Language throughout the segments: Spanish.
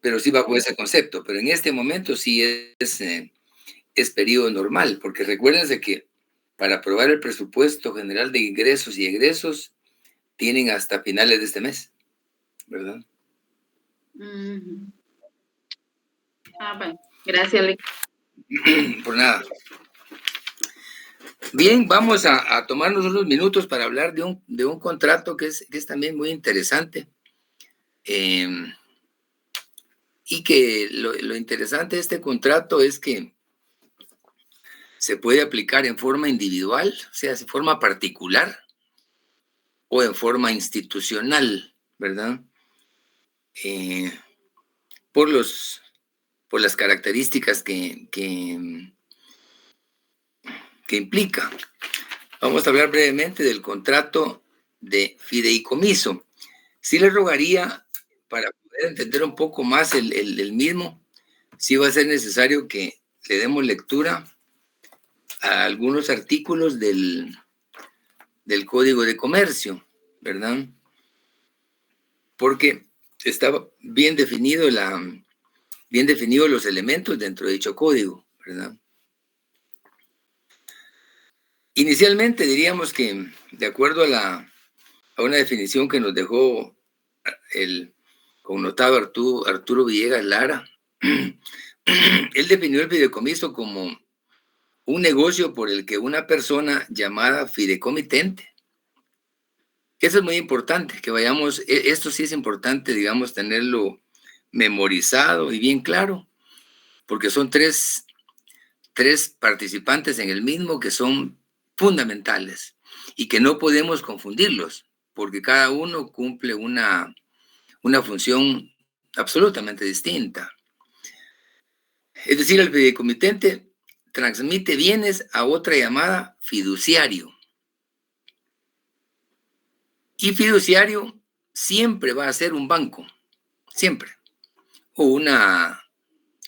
pero sí bajo ese concepto. Pero en este momento sí es periodo normal, porque recuérdense que para aprobar el presupuesto general de ingresos y egresos tienen hasta finales de este mes, ¿verdad? Ujú. Bueno, gracias, Alex. Por nada. Bien, vamos a tomarnos unos minutos para hablar de un contrato que es también muy interesante. Y que lo interesante de este contrato es que se puede aplicar en forma individual, o sea, en forma particular o en forma institucional, ¿verdad? Por las características que implica. Vamos a hablar brevemente del contrato de fideicomiso. Sí les rogaría, para poder entender un poco más el mismo, sí va a ser necesario que le demos lectura a algunos artículos del Código de Comercio, ¿verdad? Porque estaba bien definidos los elementos dentro de dicho código, ¿verdad? Inicialmente diríamos que, de acuerdo a una definición que nos dejó el connotado Arturo Villegas Lara, él definió el fideicomiso como un negocio por el que una persona llamada fideicomitente, que eso es muy importante, que vayamos, esto sí es importante, digamos, tenerlo memorizado y bien claro, porque son tres participantes en el mismo que son fundamentales y que no podemos confundirlos, porque cada uno cumple una función absolutamente distinta. Es decir, el fideicomitente transmite bienes a otra llamada fiduciario. Y fiduciario siempre va a ser un banco, siempre, o una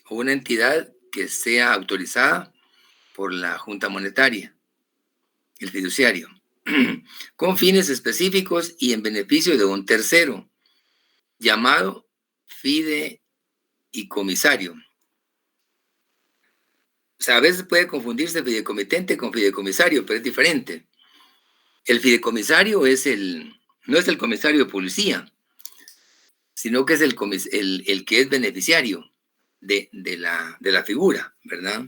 entidad que sea autorizada por la Junta Monetaria, el fiduciario, con fines específicos y en beneficio de un tercero, llamado fideicomisario. O sea, a veces puede confundirse fideicomitente con fideicomisario, pero es diferente. El fideicomisario no es el comisario de policía, sino que es el que es beneficiario de la figura, ¿verdad?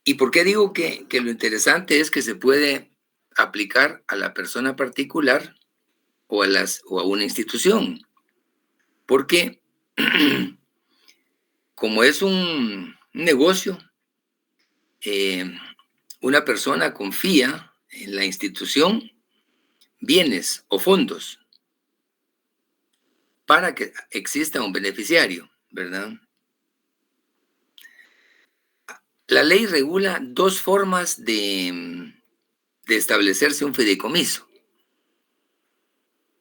¿Y por qué digo que lo interesante es que se puede aplicar a la persona particular o a una institución? Porque como es un negocio, una persona confía en la institución bienes o fondos para que exista un beneficiario, ¿verdad? La ley regula dos formas de establecerse un fideicomiso.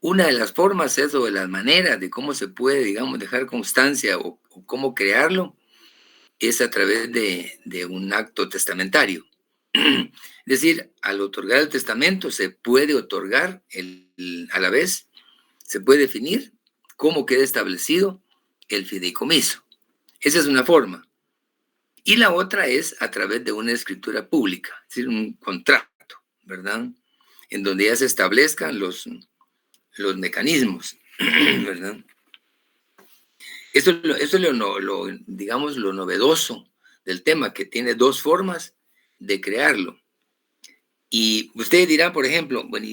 Una de las formas es, o de las maneras de cómo se puede, digamos, dejar constancia o cómo crearlo, es a través de un acto testamentario. Es decir, al otorgar el testamento se puede otorgar a la vez, se puede definir cómo queda establecido el fideicomiso. Esa es una forma. Y la otra es a través de una escritura pública, es decir, un contrato, ¿verdad? En donde ya se establezcan los mecanismos, ¿verdad? Eso es digamos, lo novedoso del tema, que tiene dos formas de crearlo. Y ustedes dirán, por ejemplo, bueno,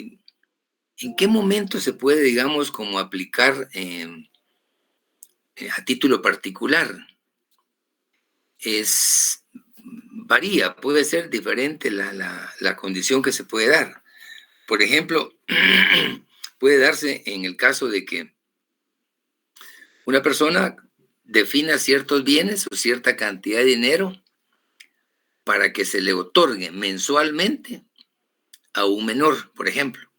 ¿en qué momento se puede, digamos, como aplicar a título particular? Varía, puede ser diferente la condición que se puede dar. Por ejemplo, puede darse en el caso de que una persona defina ciertos bienes o cierta cantidad de dinero para que se le otorgue mensualmente a un menor, por ejemplo.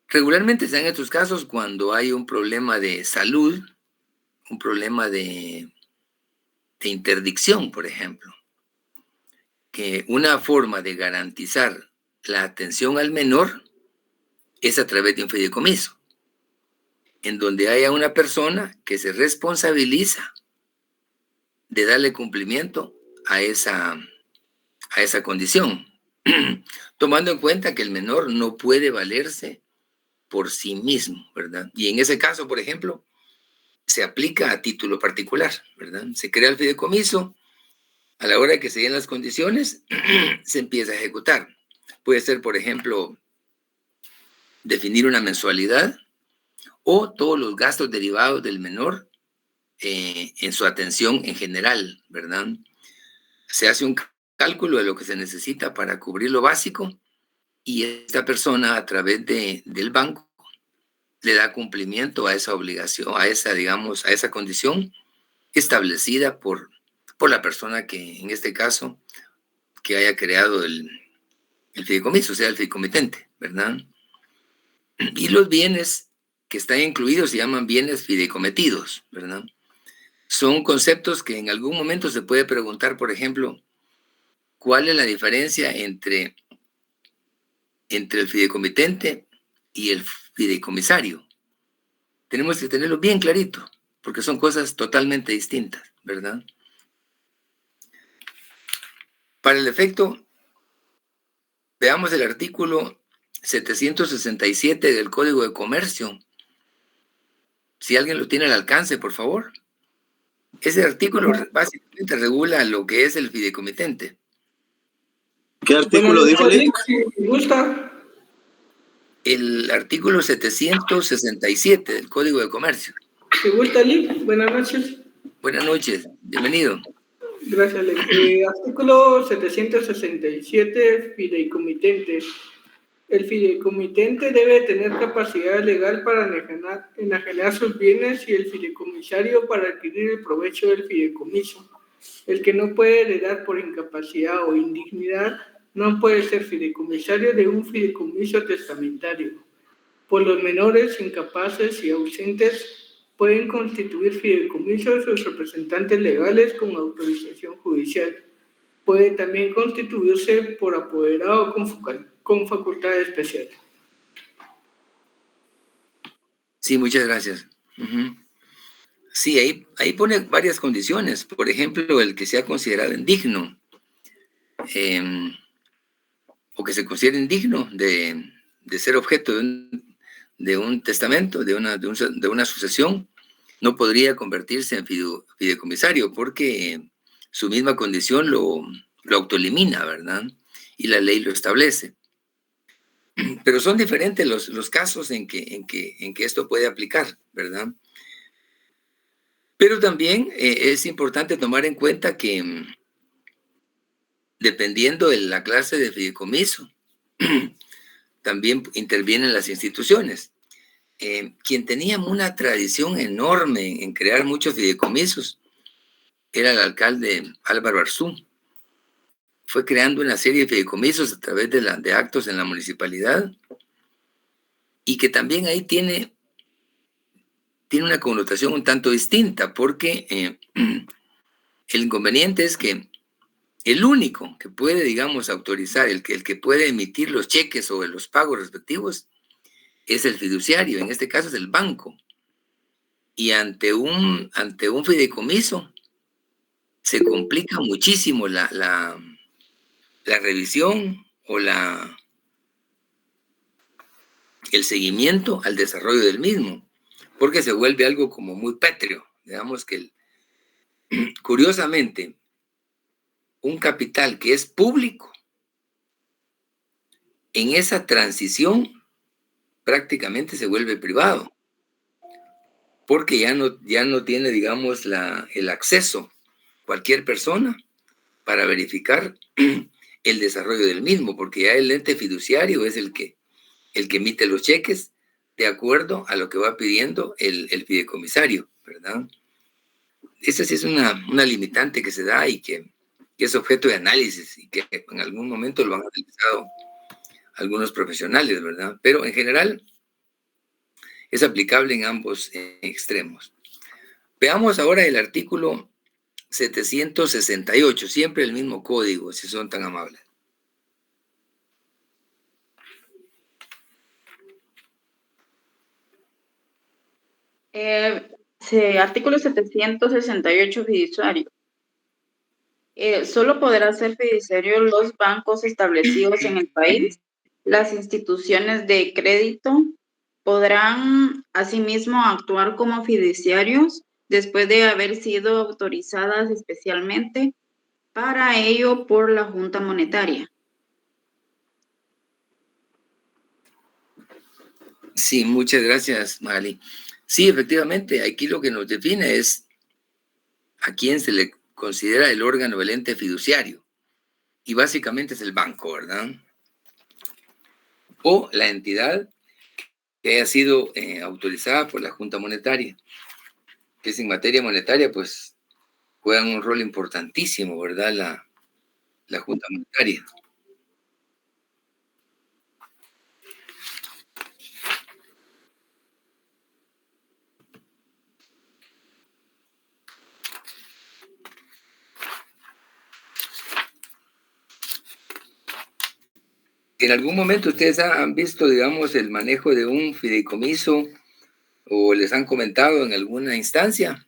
Regularmente se dan estos casos cuando hay un problema de salud, un problema de interdicción, por ejemplo, que una forma de garantizar la atención al menor es a través de un fideicomiso. en donde haya una persona que se responsabiliza de darle cumplimiento a esa condición, tomando en cuenta que el menor no puede valerse por sí mismo, ¿verdad? Y en ese caso, por ejemplo, se aplica a título particular, ¿verdad? Se crea el fideicomiso, a la hora que se den las condiciones, se empieza a ejecutar. Puede ser, por ejemplo, definir una mensualidad o todos los gastos derivados del menor en su atención en general, ¿verdad? Se hace un cálculo de lo que se necesita para cubrir lo básico y esta persona a través del banco le da cumplimiento a esa obligación, a esa, digamos, a esa condición establecida por la persona que, en este caso, que haya creado el fideicomiso, o sea, el fideicomitente, ¿verdad? Y los bienes que están incluidos se llaman bienes fideicometidos, ¿verdad? Son conceptos que en algún momento se puede preguntar, por ejemplo, ¿cuál es la diferencia entre el fideicomitente y el fideicomisario? Tenemos que tenerlo bien clarito, porque son cosas totalmente distintas, ¿verdad? Para el efecto, veamos el artículo 767 del Código de Comercio. Si alguien lo tiene al alcance, por favor. Ese artículo básicamente regula lo que es el fideicomitente. ¿Qué artículo dijo, Lick? Si gusta. El artículo 767 del Código de Comercio. Si gusta, Lick. Buenas noches. Buenas noches, bienvenido. Gracias, Lick. Artículo 767, fideicomitente. El fideicomitente debe tener capacidad legal para enajenar sus bienes y el fideicomisario para adquirir el provecho del fideicomiso. El que no puede heredar por incapacidad o indignidad no puede ser fideicomisario de un fideicomiso testamentario. Por los menores, incapaces y ausentes pueden constituir fideicomisos sus representantes legales con autorización judicial. Puede también constituirse por apoderado con facultad especial. Sí, muchas gracias. Sí, ahí pone varias condiciones. Por ejemplo, el que sea considerado indigno o que se considere indigno de ser objeto de un testamento, de una sucesión, no podría convertirse en fideicomisario porque su misma condición lo autoelimina, ¿verdad? Y la ley lo establece. Pero son diferentes los casos en que esto puede aplicar, ¿verdad? Pero también es importante tomar en cuenta que dependiendo de la clase de fideicomiso, también intervienen las instituciones. Quien tenía una tradición enorme en crear muchos fideicomisos era el alcalde Álvaro Arzú. Fue creando una serie de fideicomisos a través de actos en la municipalidad y que también ahí tiene una connotación un tanto distinta porque el inconveniente es que el único que puede, digamos, autorizar, el que puede emitir los cheques o los pagos respectivos es el fiduciario, en este caso es el banco. Y ante un fideicomiso se complica muchísimo la revisión o el seguimiento al desarrollo del mismo, porque se vuelve algo como muy pétreo. Digamos que curiosamente, un capital que es público, en esa transición prácticamente se vuelve privado, porque ya no tiene, digamos, el acceso cualquier persona para verificar el desarrollo del mismo, porque ya el ente fiduciario es el que emite los cheques de acuerdo a lo que va pidiendo el fideicomisario, ¿verdad? Esa sí es una limitante que se da y que es objeto de análisis y que en algún momento lo han analizado algunos profesionales, ¿verdad? Pero en general es aplicable en ambos extremos. Veamos ahora el artículo 768, siempre el mismo código, si son tan amables. Artículo 768, fiduciario. Solo podrá ser fiduciario los bancos establecidos en el país. Las instituciones de crédito podrán asimismo actuar como fiduciarios después de haber sido autorizadas especialmente para ello por la Junta Monetaria. Sí, muchas gracias, Magali. Sí, efectivamente, aquí lo que nos define es a quién se le considera el órgano del ente fiduciario. Y básicamente es el banco, ¿verdad? O la entidad que haya sido autorizada por la Junta Monetaria, que es en materia monetaria, pues juegan un rol importantísimo, ¿verdad? La Junta Monetaria. ¿En algún momento ustedes han visto, digamos, el manejo de un fideicomiso o les han comentado en alguna instancia?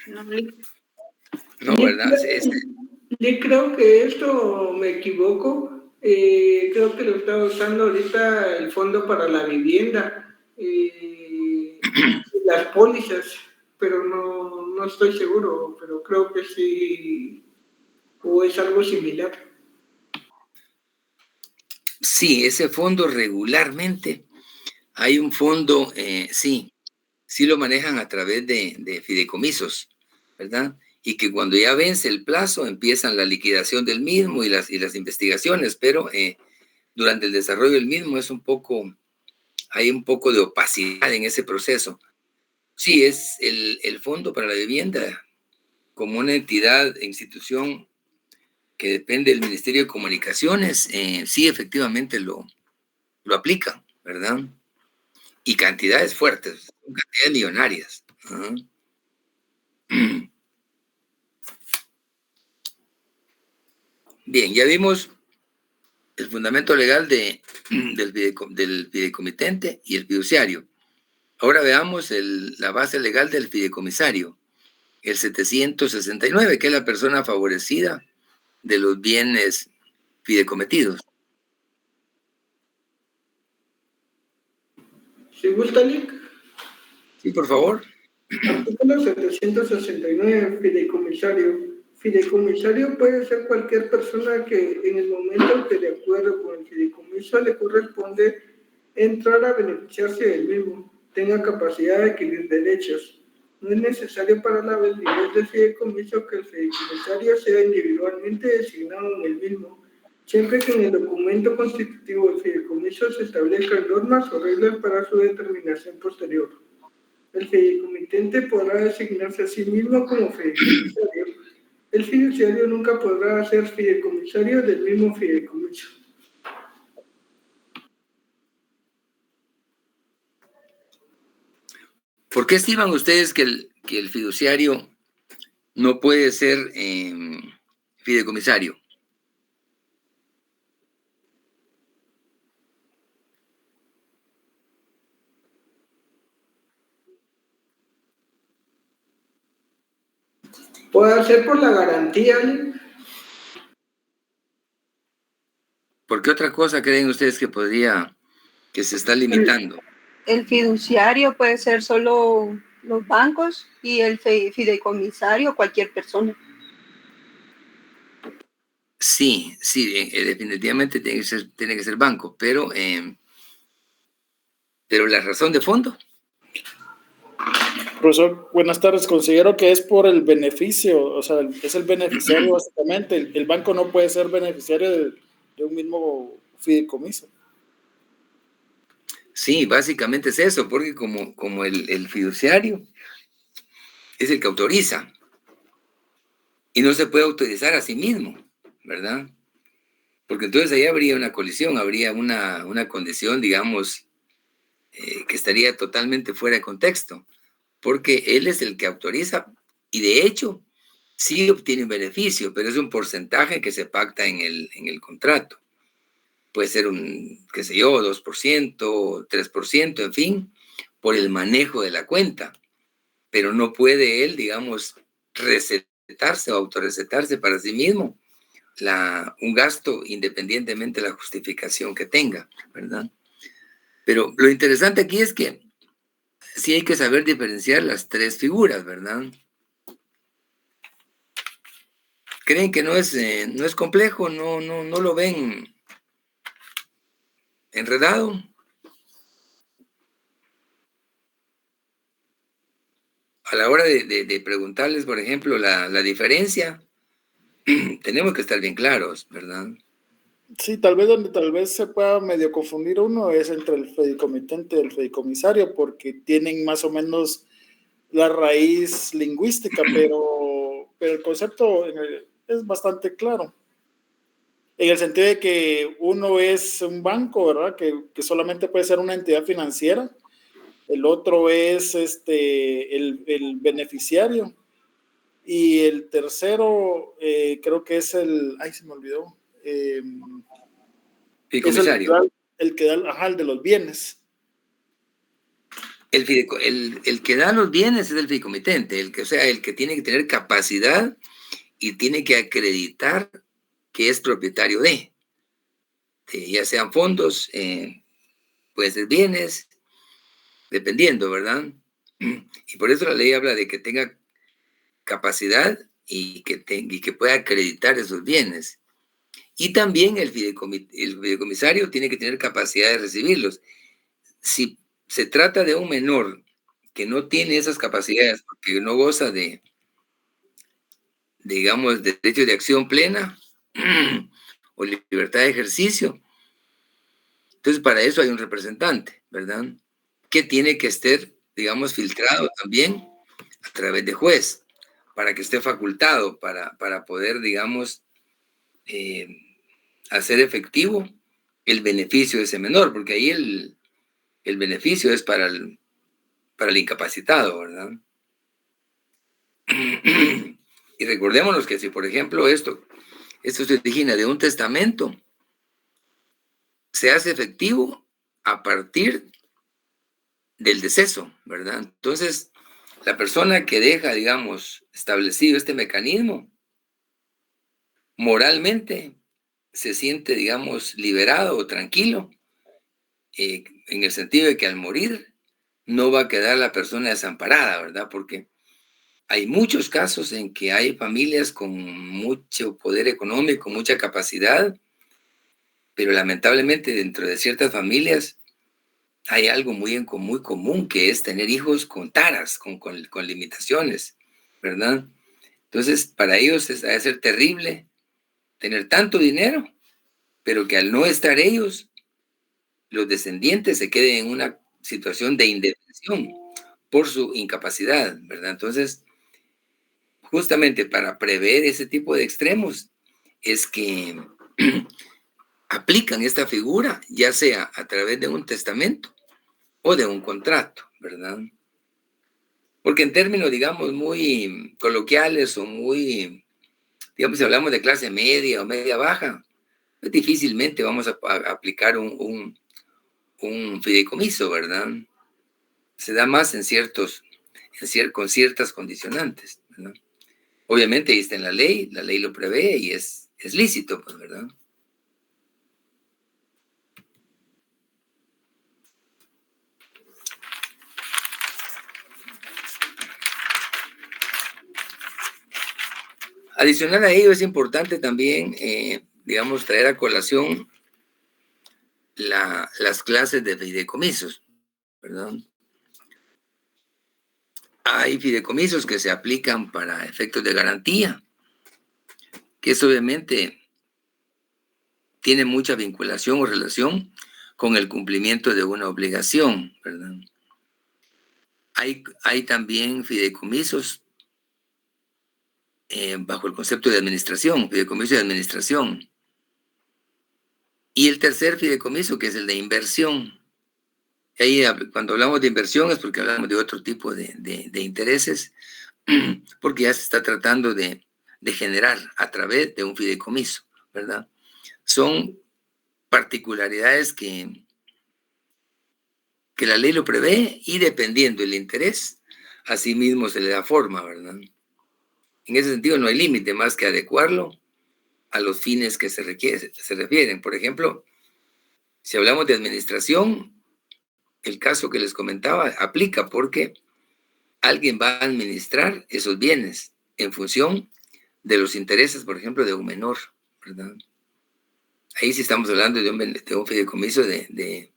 No, ¿verdad? Yo creo que esto me equivoco. Creo que lo está usando ahorita el Fondo para la Vivienda, las pólizas, pero no estoy seguro, pero creo que sí, o es algo similar. Sí, ese fondo regularmente, hay un fondo, sí lo manejan a través de fideicomisos, ¿verdad? Y que cuando ya vence el plazo empiezan la liquidación del mismo y las investigaciones, pero durante el desarrollo del mismo hay un poco de opacidad en ese proceso. Sí, es el Fondo para la Vivienda, como una entidad e institución que depende del Ministerio de Comunicaciones, sí, efectivamente lo aplican, ¿verdad? Y cantidades fuertes, cantidades millonarias. Bien, ya vimos el fundamento legal del fideicomitente y el fiduciario. Ahora veamos la base legal del fideicomisario, el 769, que es la persona favorecida de los bienes fideicometidos. ¿Sí gusta, Nick? Sí, por favor. Artículo 769, fideicomisario. Fideicomisario puede ser cualquier persona que en el momento que de acuerdo con el fideicomiso le corresponde entrar a beneficiarse del mismo, tenga capacidad de adquirir derechos. No es necesario para la validez del fideicomiso que el fideicomisario sea individualmente designado en el mismo, siempre que en el documento constitutivo del fideicomiso se establezcan normas o reglas para su determinación posterior. El fideicomitente podrá designarse a sí mismo como fideicomisario. El fiduciario nunca podrá ser fideicomisario del mismo fideicomiso. ¿Por qué estiman ustedes que el fiduciario no puede ser fideicomisario? Puede ser por la garantía, ¿no? ¿Por qué otra cosa creen ustedes que se está limitando? El fiduciario puede ser solo los bancos y el fideicomisario cualquier persona. Sí, definitivamente tiene que ser banco, pero la razón de fondo. Profesor, buenas tardes. Considero que es por el beneficio, o sea, es el beneficiario básicamente. El banco no puede ser beneficiario de un mismo fideicomiso. Sí, básicamente es eso, porque como el fiduciario es el que autoriza y no se puede autorizar a sí mismo, ¿verdad? Porque entonces ahí habría una colisión, habría una condición, digamos, que estaría totalmente fuera de contexto, porque él es el que autoriza y de hecho sí obtiene un beneficio, pero es un porcentaje que se pacta en el contrato. Puede ser un, qué sé yo, 2%, 3%, en fin, por el manejo de la cuenta. Pero no puede él, digamos, recetarse o autorrecetarse para sí mismo un gasto independientemente de la justificación que tenga, ¿verdad? Pero lo interesante aquí es que sí hay que saber diferenciar las tres figuras, ¿verdad? ¿Creen que no es complejo? ¿No lo ven enredado? A la hora de preguntarles, por ejemplo, la diferencia, tenemos que estar bien claros, ¿verdad? Sí, tal vez donde tal vez se pueda medio confundir uno es entre el fideicomitente y el fideicomisario, porque tienen más o menos la raíz lingüística, pero el concepto es bastante claro. En el sentido de que uno es un banco, ¿verdad? Que solamente puede ser una entidad financiera. El otro es el beneficiario. Y el tercero, creo que es ay, se me olvidó. Es Fideicomisario. el que da, ajá, el de los bienes. El que da los bienes es el fideicomitente, o sea, el que tiene que tener capacidad y tiene que acreditar que es propietario de ya sean fondos, puede ser bienes, dependiendo, ¿verdad? Y por eso la ley habla de que tenga capacidad y que pueda acreditar esos bienes. Y también el fideicomisario tiene que tener capacidad de recibirlos. Si se trata de un menor que no tiene esas capacidades porque no goza de, digamos, de derecho de acción plena o libertad de ejercicio, entonces para eso hay un representante, ¿verdad? Que tiene que estar, digamos, filtrado también a través de juez, para que esté facultado para poder, digamos, hacer efectivo el beneficio de ese menor, porque ahí el beneficio es para el incapacitado, ¿verdad? Y recordémonos que si, por ejemplo, esto se origina de un testamento, se hace efectivo a partir del deceso, ¿verdad? Entonces, la persona que deja, digamos, establecido este mecanismo, moralmente se siente, digamos, liberado o tranquilo, en el sentido de que al morir no va a quedar la persona desamparada, ¿verdad? Porque hay muchos casos en que hay familias con mucho poder económico, mucha capacidad, pero lamentablemente dentro de ciertas familias hay algo muy común que es tener hijos con taras, con limitaciones, ¿verdad? Entonces, para ellos ha de ser terrible tener tanto dinero, pero que al no estar ellos, los descendientes se queden en una situación de indefensión por su incapacidad, ¿verdad? Entonces, justamente para prever ese tipo de extremos, es que aplican esta figura, ya sea a través de un testamento o de un contrato, ¿verdad? Porque en términos, digamos, muy coloquiales o muy, digamos, si hablamos de clase media o media baja, pues difícilmente vamos a aplicar un fideicomiso, ¿verdad? Se da más con ciertas condicionantes, ¿verdad? Obviamente ahí está en la ley lo prevé y es lícito, pues, ¿verdad? Adicional a ello es importante también, digamos, traer a colación las clases de fideicomisos, ¿verdad? Hay fideicomisos que se aplican para efectos de garantía, que eso obviamente tiene mucha vinculación o relación con el cumplimiento de una obligación, ¿verdad? Hay también fideicomisos bajo el concepto de administración, fideicomiso de administración. Y el tercer fideicomiso, que es el de inversión. Ahí, cuando hablamos de inversión es porque hablamos de otro tipo de intereses, porque ya se está tratando de de generar a través de un fideicomiso, ¿verdad? Son particularidades que la ley lo prevé y dependiendo del interés, asimismo se le da forma, ¿verdad? En ese sentido no hay límite más que adecuarlo a los fines que se refieren. Por ejemplo, si hablamos de administración, el caso que les comentaba aplica porque alguien va a administrar esos bienes en función de los intereses, por ejemplo, de un menor, ¿verdad? Ahí sí estamos hablando de un fideicomiso de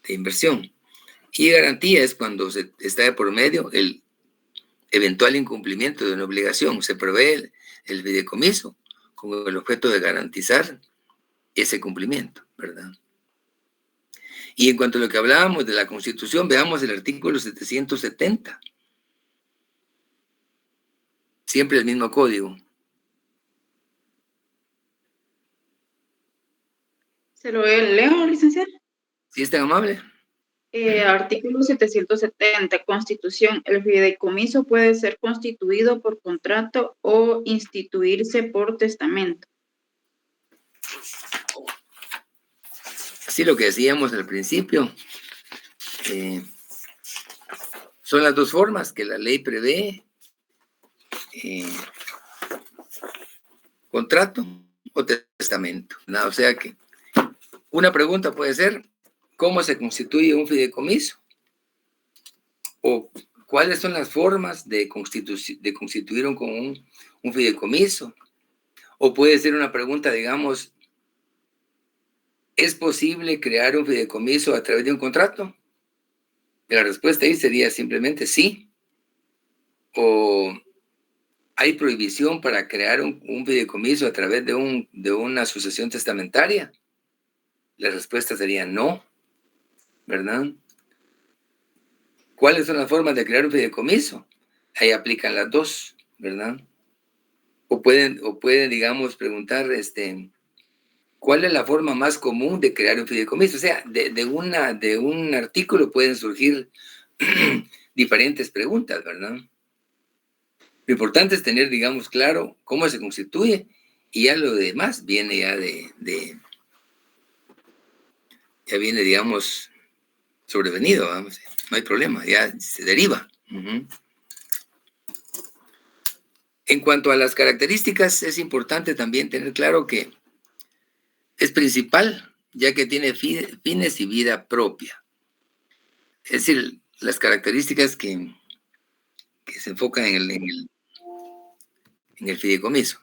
inversión. Y garantía es cuando se está de por medio el eventual incumplimiento de una obligación. Se prevé el fideicomiso con el objeto de garantizar ese cumplimiento, ¿verdad? Y en cuanto a lo que hablábamos de la Constitución, veamos el artículo 770. Siempre el mismo código. ¿Se lo leo, licenciado? ¿Sí es tan amable? Artículo 770, Constitución. El fideicomiso puede ser constituido por contrato o instituirse por testamento. Sí, lo que decíamos al principio. Son las dos formas que la ley prevé. Contrato o testamento, ¿no? O sea que una pregunta puede ser, ¿cómo se constituye un fideicomiso? O ¿cuáles son las formas de constituir un fideicomiso? O puede ser una pregunta, digamos, ¿es posible crear un fideicomiso a través de un contrato? Y la respuesta ahí sería simplemente sí. O ¿hay prohibición para crear un fideicomiso a través de una sucesión testamentaria? La respuesta sería no, ¿verdad? ¿Cuáles son las formas de crear un fideicomiso? Ahí aplican las dos, ¿verdad? O pueden, digamos, preguntar, ¿cuál es la forma más común de crear un fideicomiso? O sea, de un artículo pueden surgir diferentes preguntas, ¿verdad? Lo importante es tener, digamos, claro cómo se constituye y ya lo demás viene ya ya viene, digamos, sobrevenido, vamos. No hay problema, ya se deriva. En cuanto a las características, es importante también tener claro que es principal, ya que tiene fines y vida propia. Es decir, las características que se enfocan en el fideicomiso.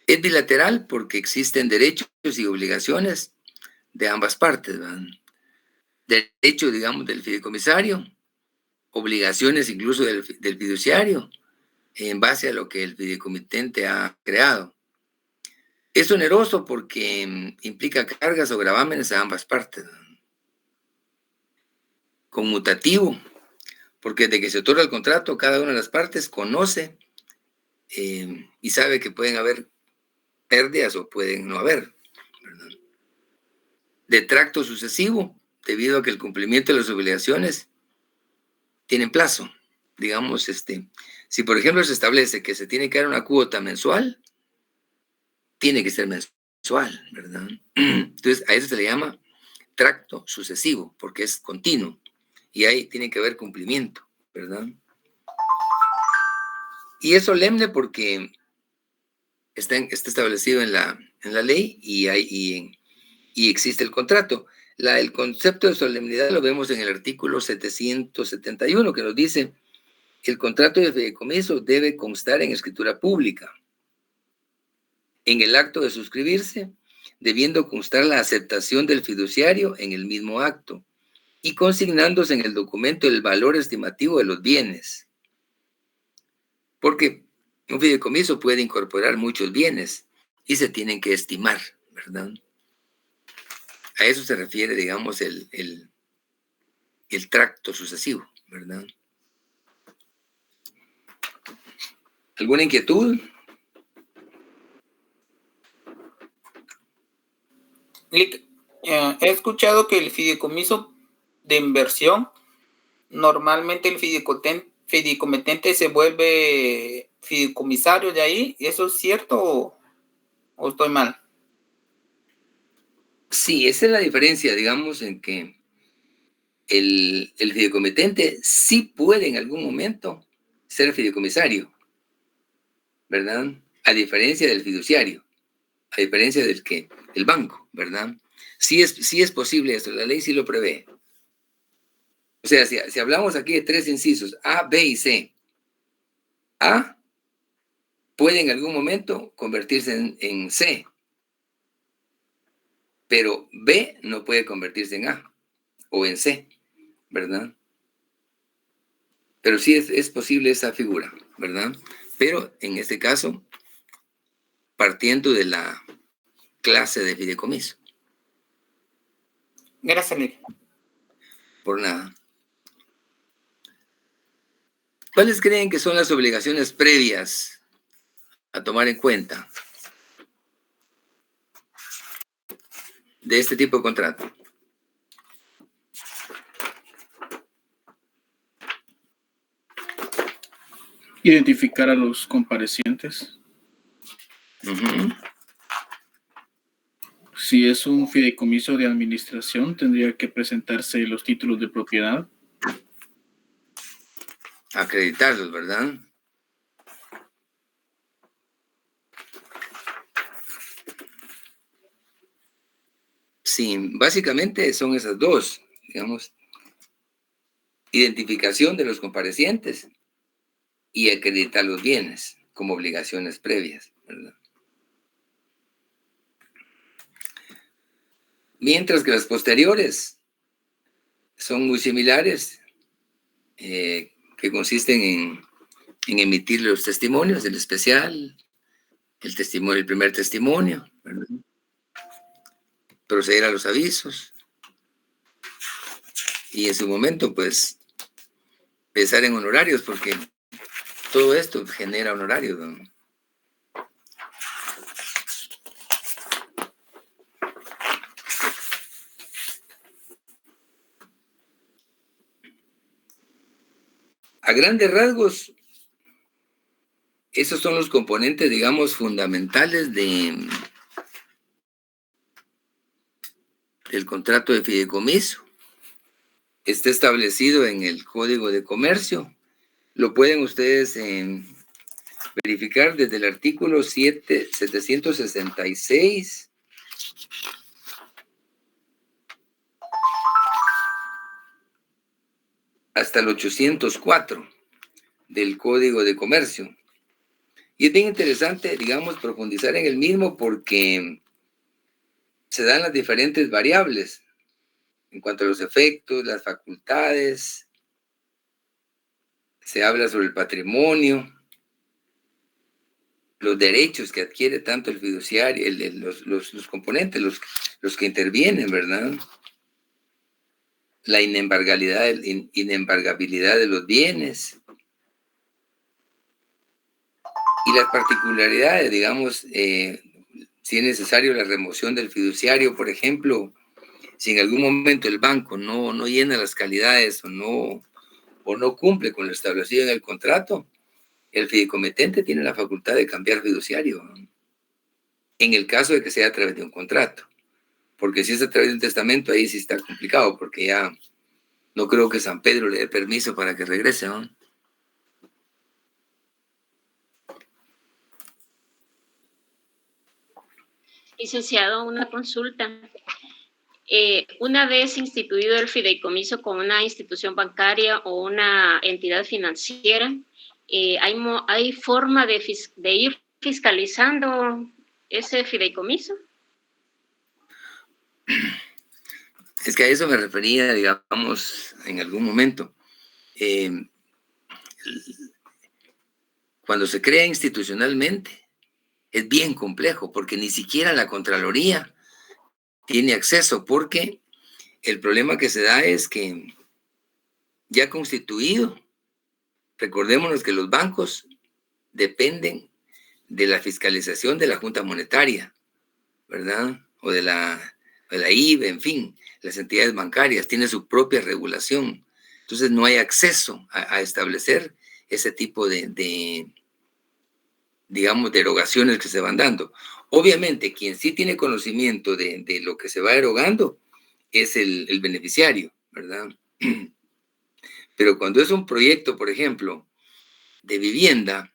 Es bilateral porque existen derechos y obligaciones de ambas partes, ¿verdad? Derecho, digamos, del fideicomisario, obligaciones incluso del fiduciario, en base a lo que el fideicomitente ha creado. Es oneroso porque implica cargas o gravámenes a ambas partes. Conmutativo, porque desde que se otorga el contrato, cada una de las partes conoce y sabe que pueden haber pérdidas o pueden no haber, ¿verdad? De tracto sucesivo, debido a que el cumplimiento de las obligaciones tienen plazo. Digamos, si por ejemplo se establece que se tiene que dar una cuota mensual, tiene que ser mensual, ¿verdad? Entonces, a eso se le llama tracto sucesivo, porque es continuo, y ahí tiene que haber cumplimiento, ¿verdad? Y es solemne porque está establecido en la ley y existe el contrato. El concepto de solemnidad lo vemos en el artículo 771, que nos dice: el contrato de fideicomiso debe constar en escritura pública, en el acto de suscribirse, debiendo constar la aceptación del fiduciario en el mismo acto y consignándose en el documento el valor estimativo de los bienes. Porque un fideicomiso puede incorporar muchos bienes y se tienen que estimar, ¿verdad? A eso se refiere, digamos, el tracto sucesivo, ¿verdad? ¿Alguna inquietud? He escuchado que el fideicomiso de inversión, normalmente el fideicomitente se vuelve fideicomisario de ahí. ¿Eso es cierto o estoy mal? Sí, esa es la diferencia, digamos, en que el fideicomitente sí puede en algún momento ser fideicomisario, ¿verdad? A diferencia del fiduciario, a diferencia del banco, ¿verdad? Sí es posible esto, la ley sí lo prevé. O sea, si hablamos aquí de 3 incisos, A, B y C, A puede en algún momento convertirse en C, pero B no puede convertirse en A o en C, ¿verdad? Pero sí es posible esa figura, ¿verdad? Pero en este caso, partiendo de la clase de fideicomiso. Gracias, Lick. Por nada. ¿Cuáles creen que son las obligaciones previas a tomar en cuenta de este tipo de contrato? Identificar a los comparecientes. Uh-huh. Si es un fideicomiso de administración, tendría que presentarse los títulos de propiedad. Acreditarlos, ¿verdad? Sí, básicamente son esas dos, digamos, identificación de los comparecientes y acreditar los bienes como obligaciones previas, ¿verdad? Mientras que las posteriores son muy similares, que consisten en emitir los testimonios, el especial, el primer testimonio, ¿verdad? Proceder a los avisos y en su momento, pues, pensar en honorarios, porque todo esto genera honorarios, ¿no? A grandes rasgos, esos son los componentes, digamos, fundamentales del contrato de fideicomiso. Está establecido en el Código de Comercio. Lo pueden ustedes verificar desde el artículo 766 hasta el 804 del Código de Comercio. Y es bien interesante, digamos, profundizar en el mismo porque se dan las diferentes variables en cuanto a los efectos, las facultades, se habla sobre el patrimonio, los derechos que adquiere tanto el fiduciario, los componentes, los que intervienen, ¿verdad? La inembargabilidad de los bienes y las particularidades, digamos, si es necesario la remoción del fiduciario, por ejemplo, si en algún momento el banco no llena las calidades o no cumple con lo establecido en el contrato, el fideicomitente tiene la facultad de cambiar fiduciario, ¿no? En el caso de que sea a través de un contrato. Porque si es a través de un testamento, ahí sí está complicado, porque ya no creo que San Pedro le dé permiso para que regrese, ¿no? Licenciado, una consulta. Una vez instituido el fideicomiso con una institución bancaria o una entidad financiera, ¿hay forma de ir fiscalizando ese fideicomiso? Es que a eso me refería, digamos, en algún momento. Cuando se crea institucionalmente, es bien complejo, porque ni siquiera la Contraloría tiene acceso, porque el problema que se da es que ya constituido, recordémonos que los bancos dependen de la fiscalización de la Junta Monetaria, ¿verdad? O de la IVE, en fin, las entidades bancarias tienen su propia regulación. Entonces no hay acceso a establecer ese tipo de digamos, de erogaciones que se van dando. Obviamente, quien sí tiene conocimiento de lo que se va erogando es el beneficiario, ¿verdad? Pero cuando es un proyecto, por ejemplo, de vivienda,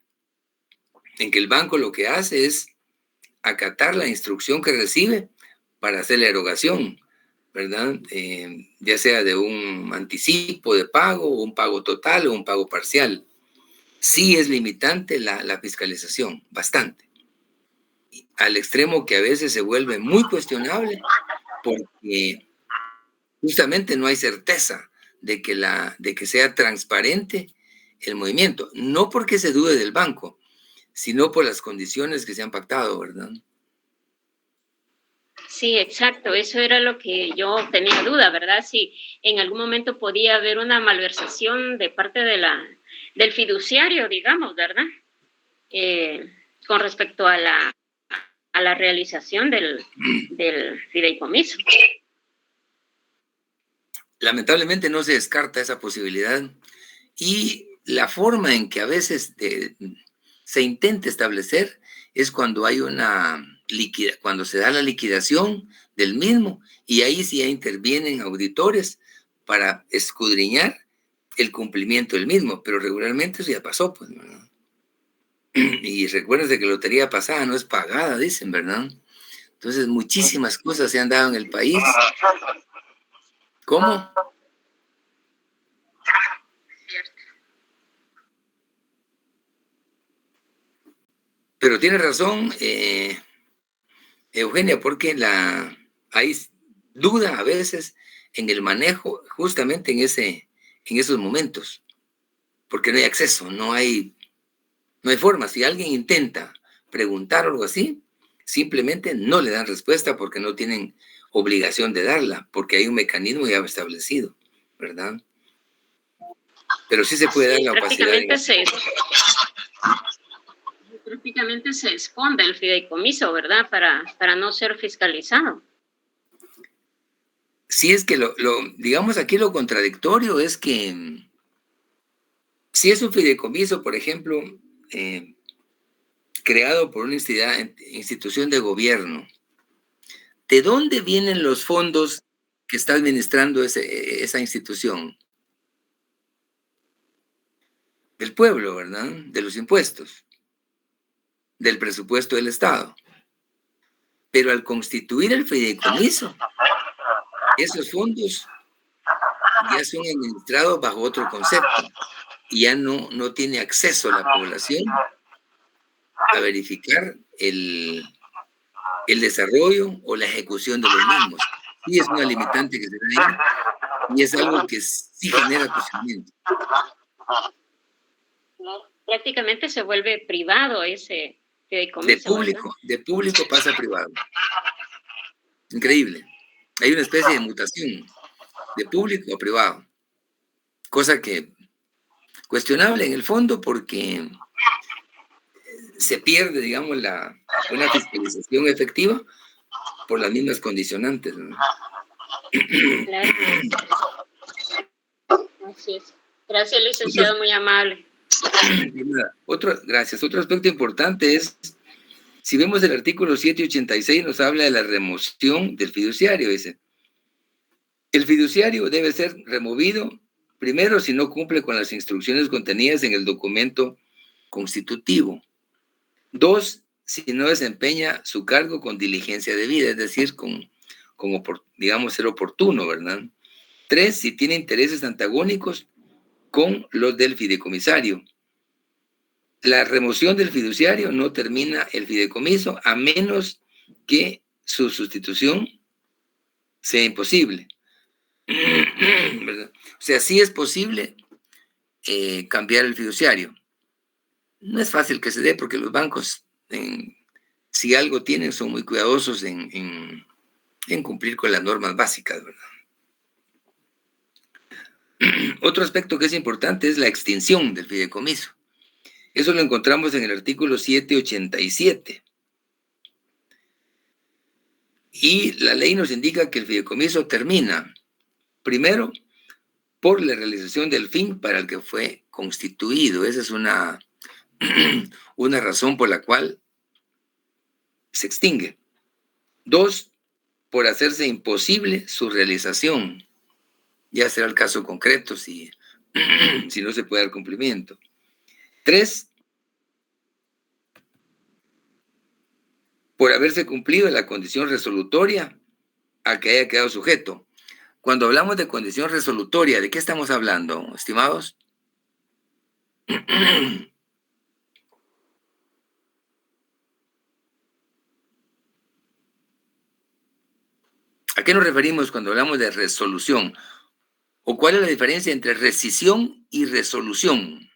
en que el banco lo que hace es acatar la instrucción que recibe para hacer la erogación, ¿verdad? Ya sea de un anticipo de pago, o un pago total o un pago parcial. Sí es limitante la fiscalización, bastante. Al extremo que a veces se vuelve muy cuestionable porque justamente no hay certeza de que sea transparente el movimiento. No porque se dude del banco, sino por las condiciones que se han pactado, ¿verdad? Sí, exacto. Eso era lo que yo tenía duda, ¿verdad? Si en algún momento podía haber una malversación de parte del fiduciario, digamos, ¿verdad? Con respecto a la realización del fideicomiso. Lamentablemente no se descarta esa posibilidad y la forma en que a veces se intenta establecer es cuando hay cuando se da la liquidación del mismo y ahí sí ya intervienen auditores para escudriñar el cumplimiento del mismo, pero regularmente eso ya pasó, pues, ¿verdad? Y recuerden que la lotería pasada no es pagada, dicen, ¿verdad? Entonces muchísimas cosas se han dado en el país. ¿Cómo? Pero tiene razón, Eugenia, porque hay duda a veces en el manejo justamente en esos momentos, porque no hay acceso, no hay forma. Si alguien intenta preguntar o algo así, simplemente no le dan respuesta porque no tienen obligación de darla, porque hay un mecanismo ya establecido, ¿verdad? Pero sí se puede dar la opacidad. Prácticamente se esconde el fideicomiso, ¿verdad? Para no ser fiscalizado. Sí, es que digamos aquí lo contradictorio es que si es un fideicomiso, por ejemplo, creado por una institución de gobierno, ¿de dónde vienen los fondos que está administrando esa institución? Del pueblo, ¿verdad? De los impuestos, del presupuesto del Estado. Pero al constituir el fideicomiso, esos fondos ya son administrados bajo otro concepto y ya no tiene acceso a la población a verificar el desarrollo o la ejecución de los mismos. Sí es una limitante que se da ahí y es algo que sí genera cuestionamiento. Prácticamente se vuelve privado ese fideicomiso. De público pasa a privado. Increíble. Hay una especie de mutación de público a privado. Cosa que cuestionable en el fondo porque se pierde, digamos, una fiscalización efectiva por las mismas condicionantes, ¿no? Claro. Así es. Gracias, licenciado, muy amable. Gracias. Otro aspecto importante es, si vemos el artículo 786, nos habla de la remoción del fiduciario. Dice, el fiduciario debe ser removido, primero, si no cumple con las instrucciones contenidas en el documento constitutivo. 2, si no desempeña su cargo con diligencia debida, es decir, digamos, ser oportuno, ¿verdad? 3, si tiene intereses antagónicos con los del fideicomisario. La remoción del fiduciario no termina el fideicomiso a menos que su sustitución sea imposible. ¿Verdad? O sea, sí es posible cambiar el fiduciario. No es fácil que se dé porque los bancos, si algo tienen, son muy cuidadosos en cumplir con las normas básicas, ¿verdad? Otro aspecto que es importante es la extinción del fideicomiso. Eso lo encontramos en el artículo 787. Y la ley nos indica que el fideicomiso termina, primero, por la realización del fin para el que fue constituido. Esa es una una razón por la cual se extingue. 2, por hacerse imposible su realización. Ya será el caso concreto si no se puede dar cumplimiento. 3, por haberse cumplido la condición resolutoria a que haya quedado sujeto. Cuando hablamos de condición resolutoria, ¿de qué estamos hablando, estimados? ¿A qué nos referimos cuando hablamos de resolución? ¿O cuál es la diferencia entre rescisión y resolución?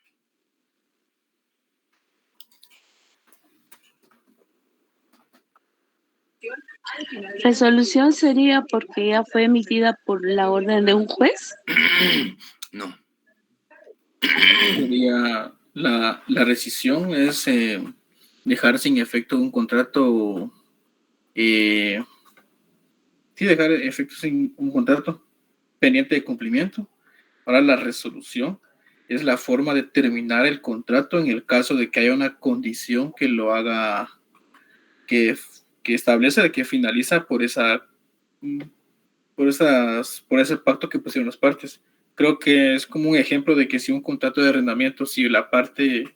Resolución sería porque ya fue emitida por la orden de un juez. No. Sería la rescisión es dejar sin efecto un contrato. Sí, dejar efecto sin un contrato pendiente de cumplimiento. Ahora la resolución es la forma de terminar el contrato en el caso de que haya una condición que lo haga, que establece de que finaliza por ese pacto que pusieron las partes. Creo que es como un ejemplo de que si un contrato de arrendamiento, si la parte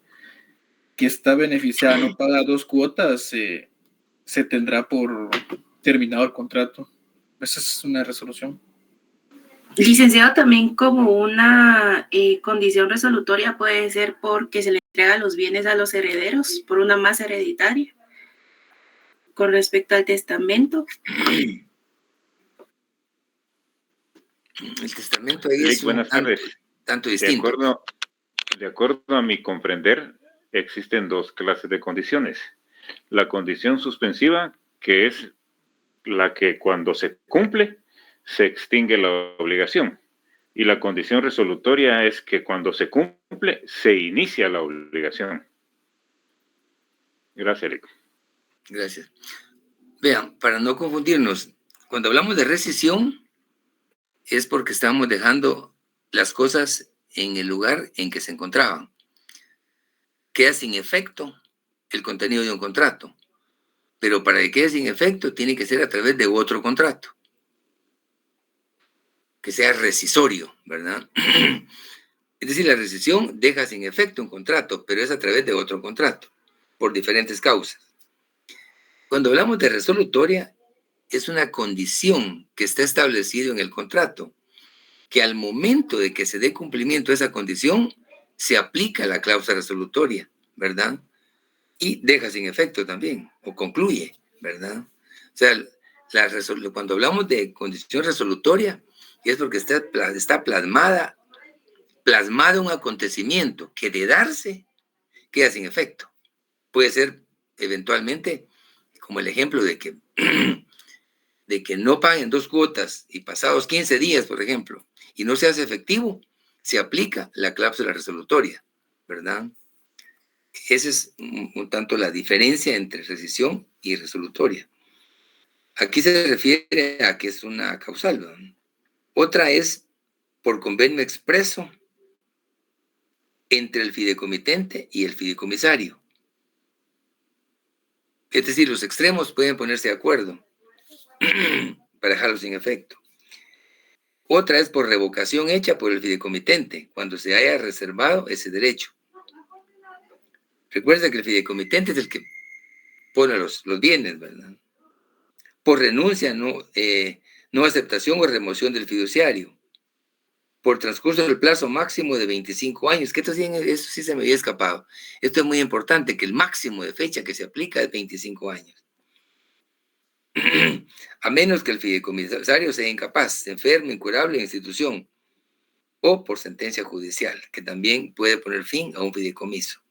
que está beneficiada no paga 2 cuotas, se tendrá por terminado el contrato. Esa es una resolución. Licenciado, también como una condición resolutoria puede ser porque se le entrega los bienes a los herederos por una masa hereditaria con respecto al testamento. El testamento ahí es buenas tardes. Tanto distinto. De acuerdo a mi comprender, existen 2 clases de condiciones. La condición suspensiva, que es la que cuando se cumple, se extingue la obligación. Y la condición resolutoria es que cuando se cumple, se inicia la obligación. Gracias, Eric. Gracias. Vean, para no confundirnos, cuando hablamos de rescisión, es porque estamos dejando las cosas en el lugar en que se encontraban. Queda sin efecto el contenido de un contrato. Pero para que quede sin efecto, tiene que ser a través de otro contrato. Que sea rescisorio, ¿verdad? Es decir, la rescisión deja sin efecto un contrato, pero es a través de otro contrato, por diferentes causas. Cuando hablamos de resolutoria, es una condición que está establecido en el contrato, que al momento de que se dé cumplimiento a esa condición, se aplica la cláusula resolutoria, ¿verdad? Y deja sin efecto también, o concluye, ¿verdad? O sea, cuando hablamos de condición resolutoria, es porque está plasmada un acontecimiento que de darse queda sin efecto. Puede ser eventualmente, como el ejemplo de que no paguen 2 cuotas y pasados 15 días, por ejemplo, y no se hace efectivo, se aplica la cláusula resolutoria, ¿verdad? Esa es un tanto la diferencia entre rescisión y resolutoria. Aquí se refiere a que es una causal, ¿verdad? Otra es por convenio expreso entre el fideicomitente y el fideicomisario. Es decir, los extremos pueden ponerse de acuerdo para dejarlo sin efecto. Otra es por revocación hecha por el fideicomitente, cuando se haya reservado ese derecho. Recuerda que el fideicomitente es el que pone los bienes, ¿verdad? Por renuncia, no aceptación o remoción del fiduciario. Por transcurso del plazo máximo de 25 años, que eso sí se me había escapado. Esto es muy importante, que el máximo de fecha que se aplica es 25 años. A menos que el fideicomisario sea incapaz, enfermo, incurable en institución, o por sentencia judicial, que también puede poner fin a un fideicomiso,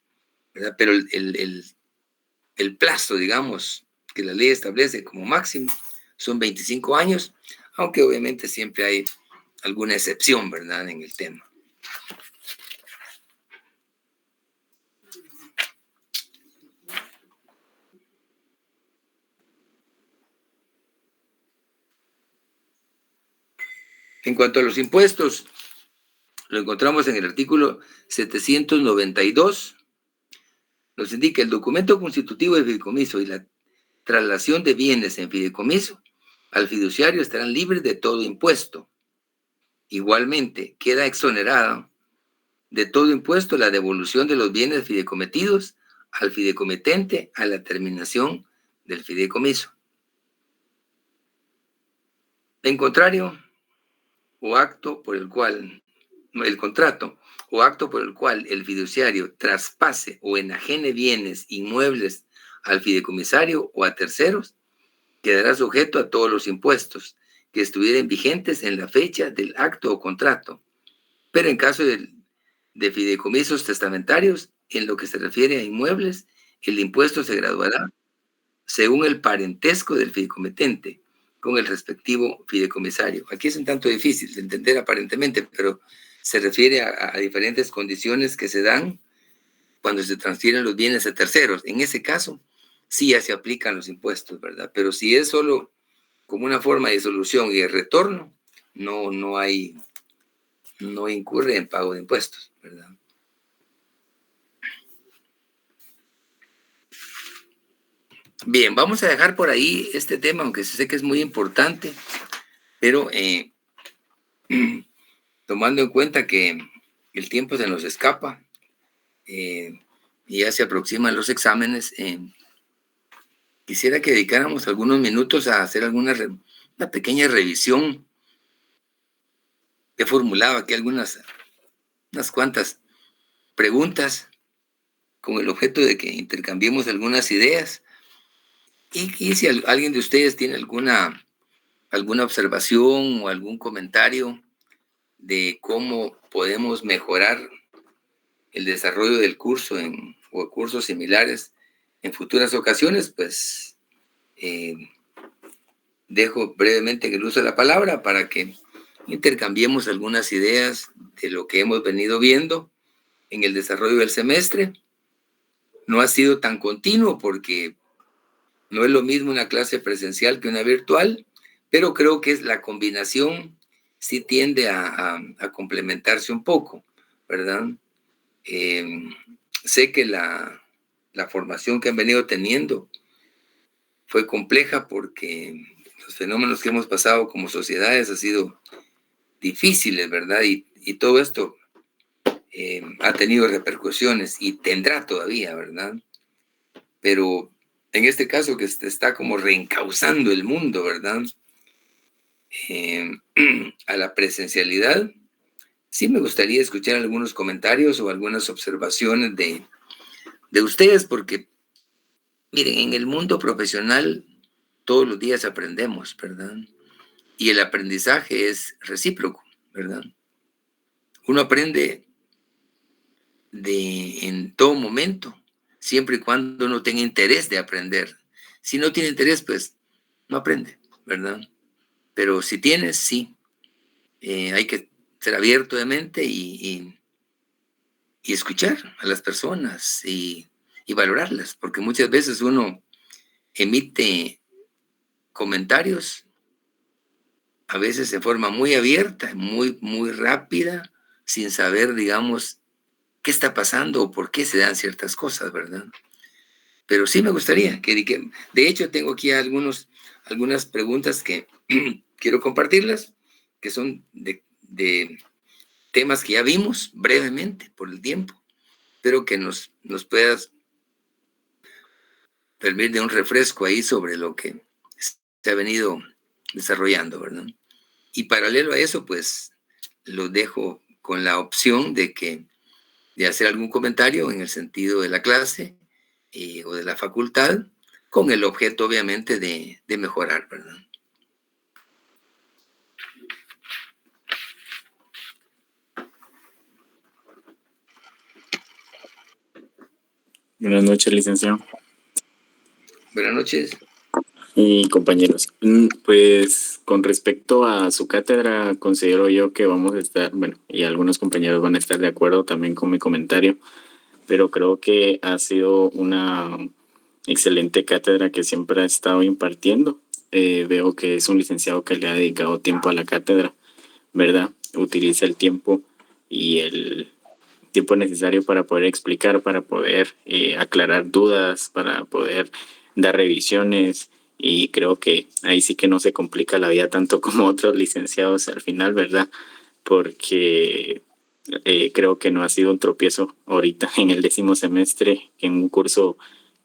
¿verdad? Pero el plazo, digamos, que la ley establece como máximo son 25 años, aunque obviamente siempre hay alguna excepción, ¿verdad?, en el tema. En cuanto a los impuestos, lo encontramos en el artículo 792 nos indica el documento constitutivo del fideicomiso y la traslación de bienes en fideicomiso al fiduciario estarán libres de todo impuesto. Igualmente, queda exonerada de todo impuesto la devolución de los bienes fideicometidos al fideicomitente a la terminación del fideicomiso. En contrario, o acto por el cual, el contrato o acto por el cual el fiduciario traspase o enajene bienes inmuebles al fideicomisario o a terceros, quedará sujeto a todos los impuestos que estuvieran vigentes en la fecha del acto o contrato. Pero en caso de fideicomisos testamentarios, en lo que se refiere a inmuebles, el impuesto se graduará según el parentesco del fideicomitente con el respectivo fideicomisario. Aquí es un tanto difícil de entender aparentemente, pero se refiere a diferentes condiciones que se dan cuando se transfieren los bienes a terceros. En ese caso, sí ya se aplican los impuestos, ¿verdad? Pero si es solo como una forma de disolución y de retorno, no incurre en pago de impuestos, ¿verdad? Bien, vamos a dejar por ahí este tema, aunque sé que es muy importante, pero tomando en cuenta que el tiempo se nos escapa y ya se aproximan los exámenes, quisiera que dedicáramos algunos minutos a hacer una pequeña revisión. He formulado aquí unas cuantas preguntas con el objeto de que intercambiemos algunas ideas. Y si alguien de ustedes tiene alguna observación o algún comentario de cómo podemos mejorar el desarrollo del curso o cursos similares en futuras ocasiones, pues dejo brevemente en el uso de la palabra para que intercambiemos algunas ideas de lo que hemos venido viendo en el desarrollo del semestre. No ha sido tan continuo porque no es lo mismo una clase presencial que una virtual, pero creo que la combinación sí tiende a complementarse un poco, ¿verdad? Sé que la formación que han venido teniendo fue compleja porque los fenómenos que hemos pasado como sociedades han sido difíciles, ¿verdad? Y todo esto ha tenido repercusiones y tendrá todavía, ¿verdad? Pero en este caso que está como reencauzando el mundo, ¿verdad? A la presencialidad, sí me gustaría escuchar algunos comentarios o algunas observaciones de ustedes, porque, miren, en el mundo profesional todos los días aprendemos, ¿verdad? Y el aprendizaje es recíproco, ¿verdad? Uno aprende en todo momento, siempre y cuando uno tenga interés de aprender. Si no tiene interés, pues no aprende, ¿verdad? Pero si tienes, sí. Hay que ser abierto de mente y escuchar a las personas y valorarlas, porque muchas veces uno emite comentarios, a veces en forma muy abierta, muy rápida, sin saber, digamos, qué está pasando o por qué se dan ciertas cosas, ¿verdad? Pero sí me gustaría que de hecho, tengo aquí algunas preguntas que quiero compartirlas, que son de temas que ya vimos brevemente por el tiempo, pero que nos puedas permitir un refresco ahí sobre lo que se ha venido desarrollando, ¿verdad? Y paralelo a eso, pues, lo dejo con la opción de hacer algún comentario en el sentido de la clase o de la facultad, con el objeto, obviamente, de mejorar, ¿verdad? Buenas noches, licenciado. Buenas noches. Y compañeros, pues con respecto a su cátedra, considero yo que vamos a estar, bueno, y algunos compañeros van a estar de acuerdo también con mi comentario, pero creo que ha sido una excelente cátedra que siempre ha estado impartiendo. Veo que es un licenciado que le ha dedicado tiempo a la cátedra, ¿verdad? Utiliza el tiempo y tiempo necesario para poder explicar, para poder aclarar dudas, para poder dar revisiones, y creo que ahí sí que no se complica la vida tanto como otros licenciados al final, ¿verdad? Porque creo que no ha sido un tropiezo ahorita en el 10º semestre, en un curso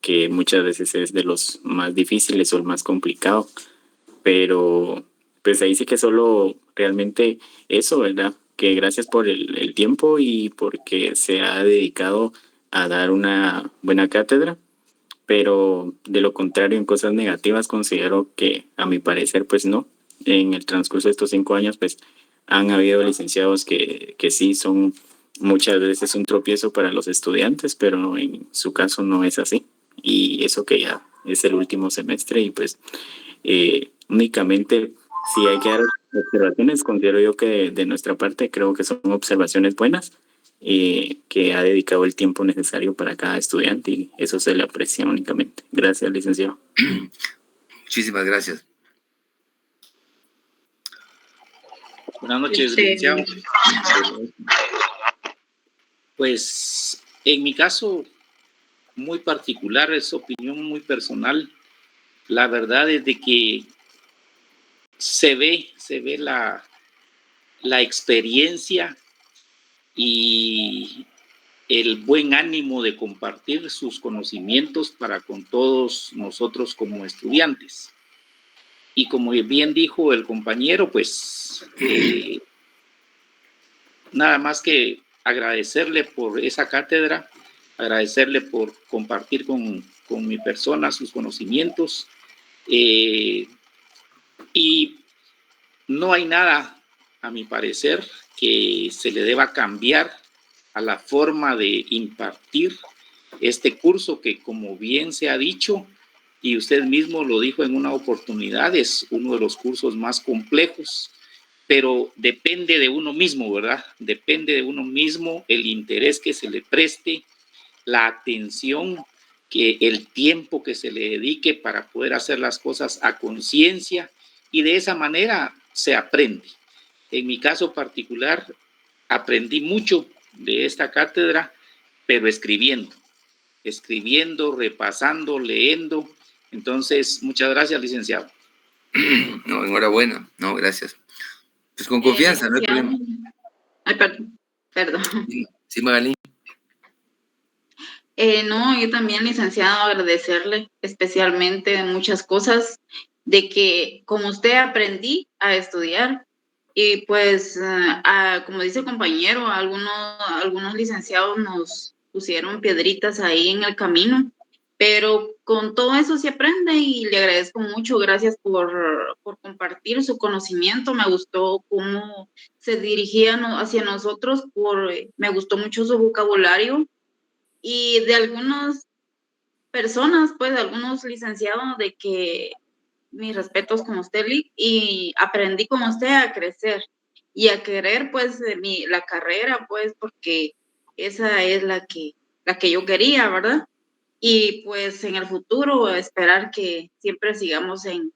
que muchas veces es de los más difíciles o el más complicado, pero pues ahí sí que solo realmente eso, ¿verdad? Que gracias por el tiempo y porque se ha dedicado a dar una buena cátedra, pero de lo contrario en cosas negativas considero que a mi parecer pues no. En el transcurso de estos 5 años pues han habido licenciados que sí son muchas veces un tropiezo para los estudiantes, pero en su caso no es así. Y eso que ya es el último semestre y pues únicamente si hay que dar observaciones, considero yo que de nuestra parte creo que son observaciones buenas, que ha dedicado el tiempo necesario para cada estudiante y eso se le aprecia únicamente. Gracias, licenciado. Muchísimas gracias. Buenas noches, licenciado. Pues en mi caso muy particular, es opinión muy personal, la verdad es de que se ve la experiencia y el buen ánimo de compartir sus conocimientos para con todos nosotros como estudiantes. Y como bien dijo el compañero, pues nada más que agradecerle por esa cátedra, agradecerle por compartir con mi persona sus conocimientos. Y no hay nada, a mi parecer, que se le deba cambiar a la forma de impartir este curso que, como bien se ha dicho, y usted mismo lo dijo en una oportunidad, es uno de los cursos más complejos, pero depende de uno mismo, ¿verdad? Depende de uno mismo el interés que se le preste, la atención, el tiempo que se le dedique para poder hacer las cosas a conciencia, y de esa manera se aprende. En mi caso particular, aprendí mucho de esta cátedra, pero escribiendo, repasando, leyendo. Entonces, muchas gracias, licenciado. No, enhorabuena. No, gracias. Pues con confianza, no hay problema. Ay, perdón. Sí, Magalí. No, yo también, licenciado, agradecerle especialmente muchas cosas de que como usted aprendí a estudiar y pues, como dice el compañero, algunos licenciados nos pusieron piedritas ahí en el camino, pero con todo eso se aprende y le agradezco mucho. Gracias por compartir su conocimiento. Me gustó cómo se dirigían hacia nosotros, me gustó mucho su vocabulario y de algunas personas, pues, de algunos licenciados, de que mis respetos con usted, Lick, y aprendí con usted a crecer y a querer, pues, la carrera, pues, porque esa es la que yo quería, ¿verdad? Y, pues, en el futuro esperar que siempre sigamos en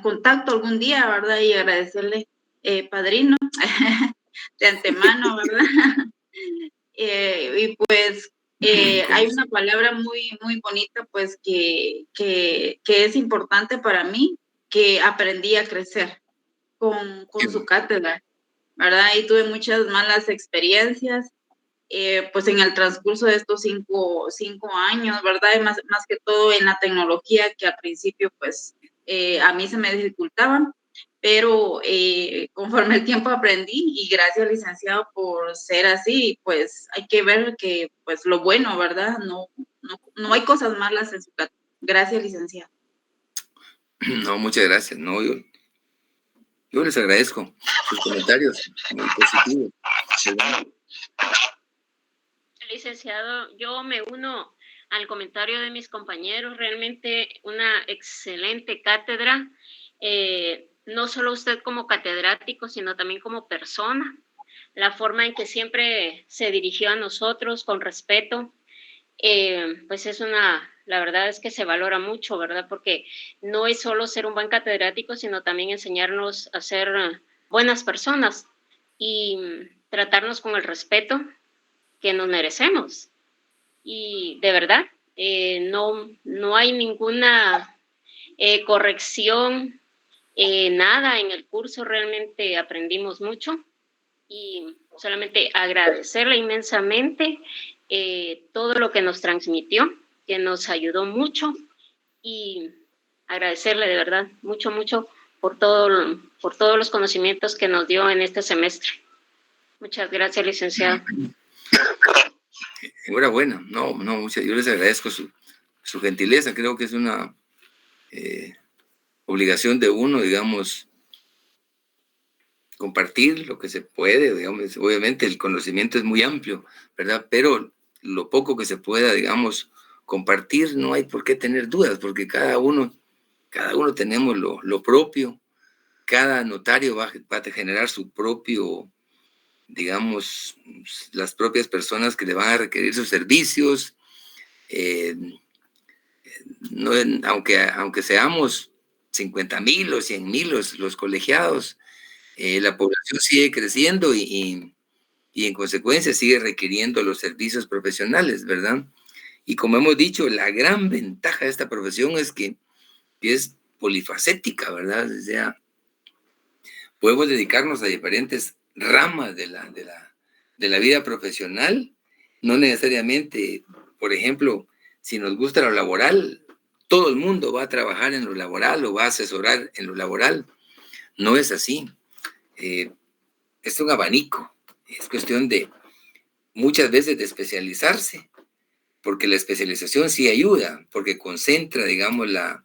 contacto algún día, ¿verdad? Y agradecerle, padrino, de antemano, ¿verdad? Y pues hay una palabra muy, muy bonita, pues que es importante para mí, que aprendí a crecer con su cátedra, ¿verdad? Y tuve muchas malas experiencias, pues en el transcurso de estos cinco años, ¿verdad? Y más que todo en la tecnología, que al principio, pues, a mí se me dificultaban, pero conforme el tiempo aprendí, y gracias, licenciado, por ser así. Pues hay que ver que, pues, lo bueno, ¿verdad? No hay cosas malas en su cátedra. Gracias, licenciado. No, muchas gracias. No, yo les agradezco sus comentarios muy positivos. Licenciado, yo me uno al comentario de mis compañeros. Realmente una excelente cátedra, no solo usted como catedrático, sino también como persona. La forma en que siempre se dirigió a nosotros con respeto, pues la verdad es que se valora mucho, ¿verdad? Porque no es solo ser un buen catedrático, sino también enseñarnos a ser buenas personas y tratarnos con el respeto nos merecemos. Y de verdad, no hay ninguna corrección, nada en el curso. Realmente aprendimos mucho y solamente agradecerle inmensamente todo lo que nos transmitió, que nos ayudó mucho, y agradecerle de verdad mucho, mucho por todos los conocimientos que nos dio en este semestre. Muchas gracias, licenciado. Enhorabuena. Yo les agradezco su gentileza. Creo que es una obligación de uno, digamos, compartir lo que se puede, digamos. Obviamente el conocimiento es muy amplio, ¿verdad? Pero lo poco que se pueda, digamos, compartir, no hay por qué tener dudas, porque cada uno tenemos lo propio. Cada notario va a generar su propio, digamos, las propias personas que le van a requerir sus servicios. Aunque seamos 50,000 o 100,000 los colegiados, la población sigue creciendo y en consecuencia sigue requiriendo los servicios profesionales, ¿verdad? Y como hemos dicho, la gran ventaja de esta profesión es que es polifacética, ¿verdad? O sea, podemos dedicarnos a diferentes ramas de la vida profesional, no necesariamente, por ejemplo, si nos gusta lo laboral, todo el mundo va a trabajar en lo laboral o va a asesorar en lo laboral. No es así. Es un abanico. Es cuestión de muchas veces de especializarse, porque la especialización sí ayuda, porque concentra, digamos, la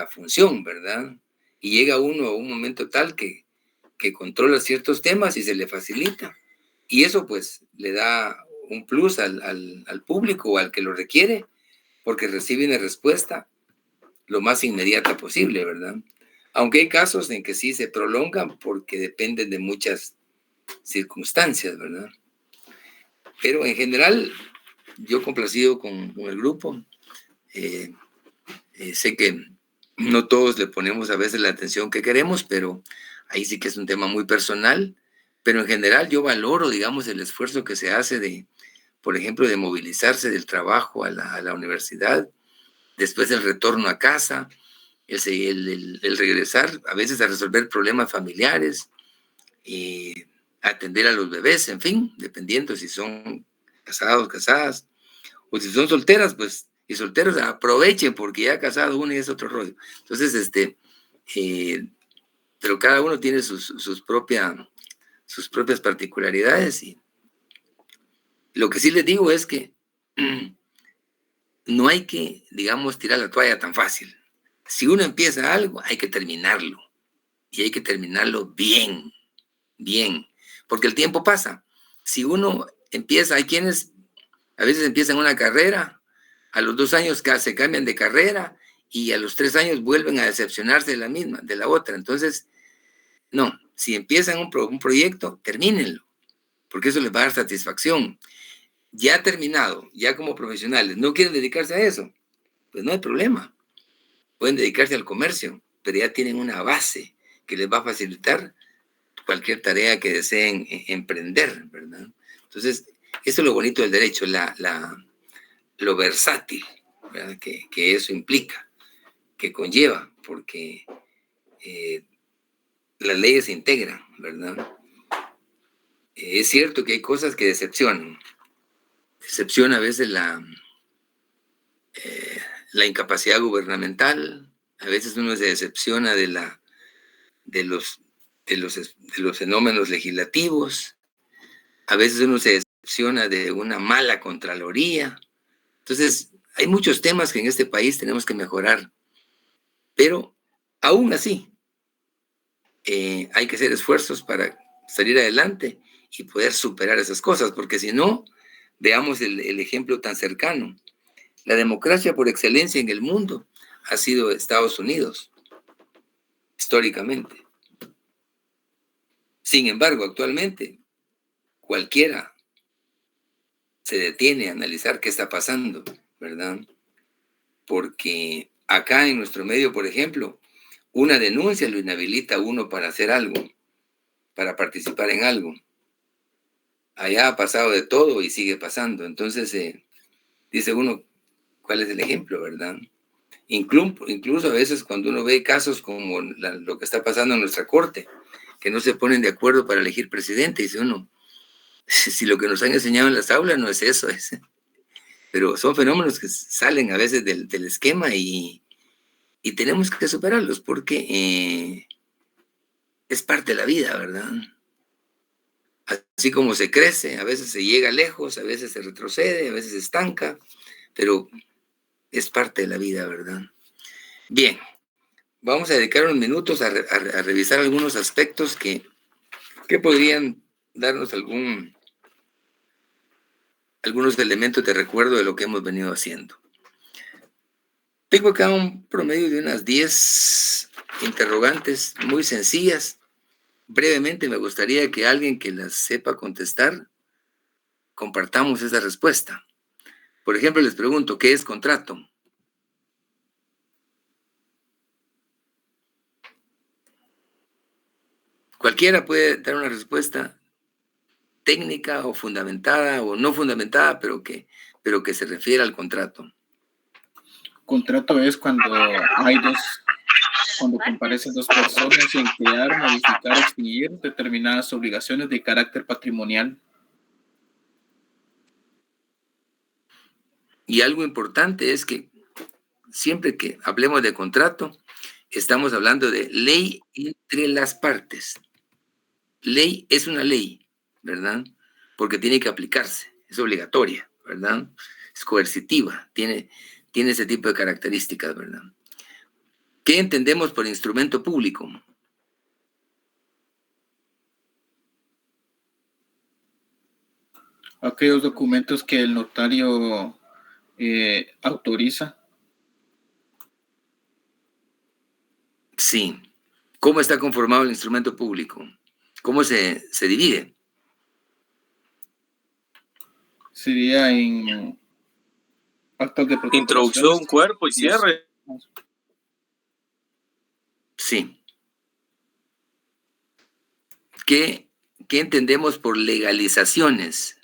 función, ¿verdad? Y llega uno a un momento tal que controla ciertos temas y se le facilita. Y eso pues le da un plus al público o al que lo requiere, porque recibe una respuesta lo más inmediata posible, ¿verdad? Aunque hay casos en que sí se prolongan porque dependen de muchas circunstancias, ¿verdad? Pero en general, yo complacido con el grupo. Sé que no todos le ponemos a veces la atención que queremos, pero ahí sí que es un tema muy personal. Pero en general yo valoro, digamos, el esfuerzo que se hace por ejemplo, de movilizarse del trabajo a la universidad, después el retorno a casa, el regresar a veces a resolver problemas familiares, atender a los bebés, en fin, dependiendo si son casados, casadas, o si son solteras, pues, y solteros aprovechen porque ya casado uno y es otro rollo. Entonces, pero cada uno tiene sus propias particularidades, y lo que sí les digo es que no hay que, digamos, tirar la toalla tan fácil. Si uno empieza algo, hay que terminarlo. Y hay que terminarlo bien, bien. Porque el tiempo pasa. Si uno empieza, hay quienes a veces empiezan una carrera, a los 2 años se cambian de carrera y a los 3 años vuelven a decepcionarse de la otra. Entonces, no, si empiezan un proyecto, termínenlo, porque eso les va a dar satisfacción. Ya terminado, ya como profesionales, ¿no quieren dedicarse a eso? Pues no hay problema. Pueden dedicarse al comercio, pero ya tienen una base que les va a facilitar cualquier tarea que deseen emprender, ¿verdad? Entonces, eso es lo bonito del derecho, lo versátil, ¿verdad? Que eso implica, que conlleva, porque las leyes se integran, ¿verdad? Es cierto que hay cosas que decepcionan. Decepciona a veces la incapacidad gubernamental, a veces uno se decepciona de los fenómenos legislativos, a veces uno se decepciona de una mala contraloría. Entonces, hay muchos temas que en este país tenemos que mejorar, pero aún así hay que hacer esfuerzos para salir adelante y poder superar esas cosas, porque si no, veamos el ejemplo tan cercano. La democracia por excelencia en el mundo ha sido Estados Unidos, históricamente. Sin embargo, actualmente, cualquiera se detiene a analizar qué está pasando, ¿verdad? Porque acá en nuestro medio, por ejemplo, una denuncia lo inhabilita a uno para hacer algo, para participar en algo. allá ha pasado de todo y sigue pasando. Entonces, dice uno, ¿cuál es el ejemplo, verdad? Incluso a veces cuando uno ve casos como lo que está pasando en nuestra corte, que no se ponen de acuerdo para elegir presidente, dice uno, si lo que nos han enseñado en las aulas no es eso, pero son fenómenos que salen a veces del esquema y tenemos que superarlos porque es parte de la vida, ¿verdad? Así como se crece, a veces se llega lejos, a veces se retrocede, a veces se estanca, pero es parte de la vida, ¿verdad? Bien, vamos a dedicar unos minutos a revisar algunos aspectos que podrían darnos algunos elementos de recuerdo de lo que hemos venido haciendo. Tengo acá un promedio de unas 10 interrogantes muy sencillas. Brevemente me gustaría que alguien que las sepa contestar, compartamos esa respuesta. Por ejemplo, les pregunto, ¿qué es contrato? Cualquiera puede dar una respuesta técnica o fundamentada o no fundamentada, pero que se refiere al contrato. Contrato es cuando comparecen dos personas en crear, modificar, extinguir determinadas obligaciones de carácter patrimonial. Y algo importante es que siempre que hablemos de contrato, estamos hablando de ley entre las partes. Ley es una ley, ¿verdad? Porque tiene que aplicarse, es obligatoria, ¿verdad? Es coercitiva, tiene ese tipo de características, ¿verdad? ¿Qué entendemos por instrumento público? Aquellos documentos que el notario autoriza. Sí. ¿Cómo está conformado el instrumento público? ¿Cómo se divide? Sería en actos de introducción, cuerpo y cierre. Sí. ¿Qué entendemos por legalizaciones?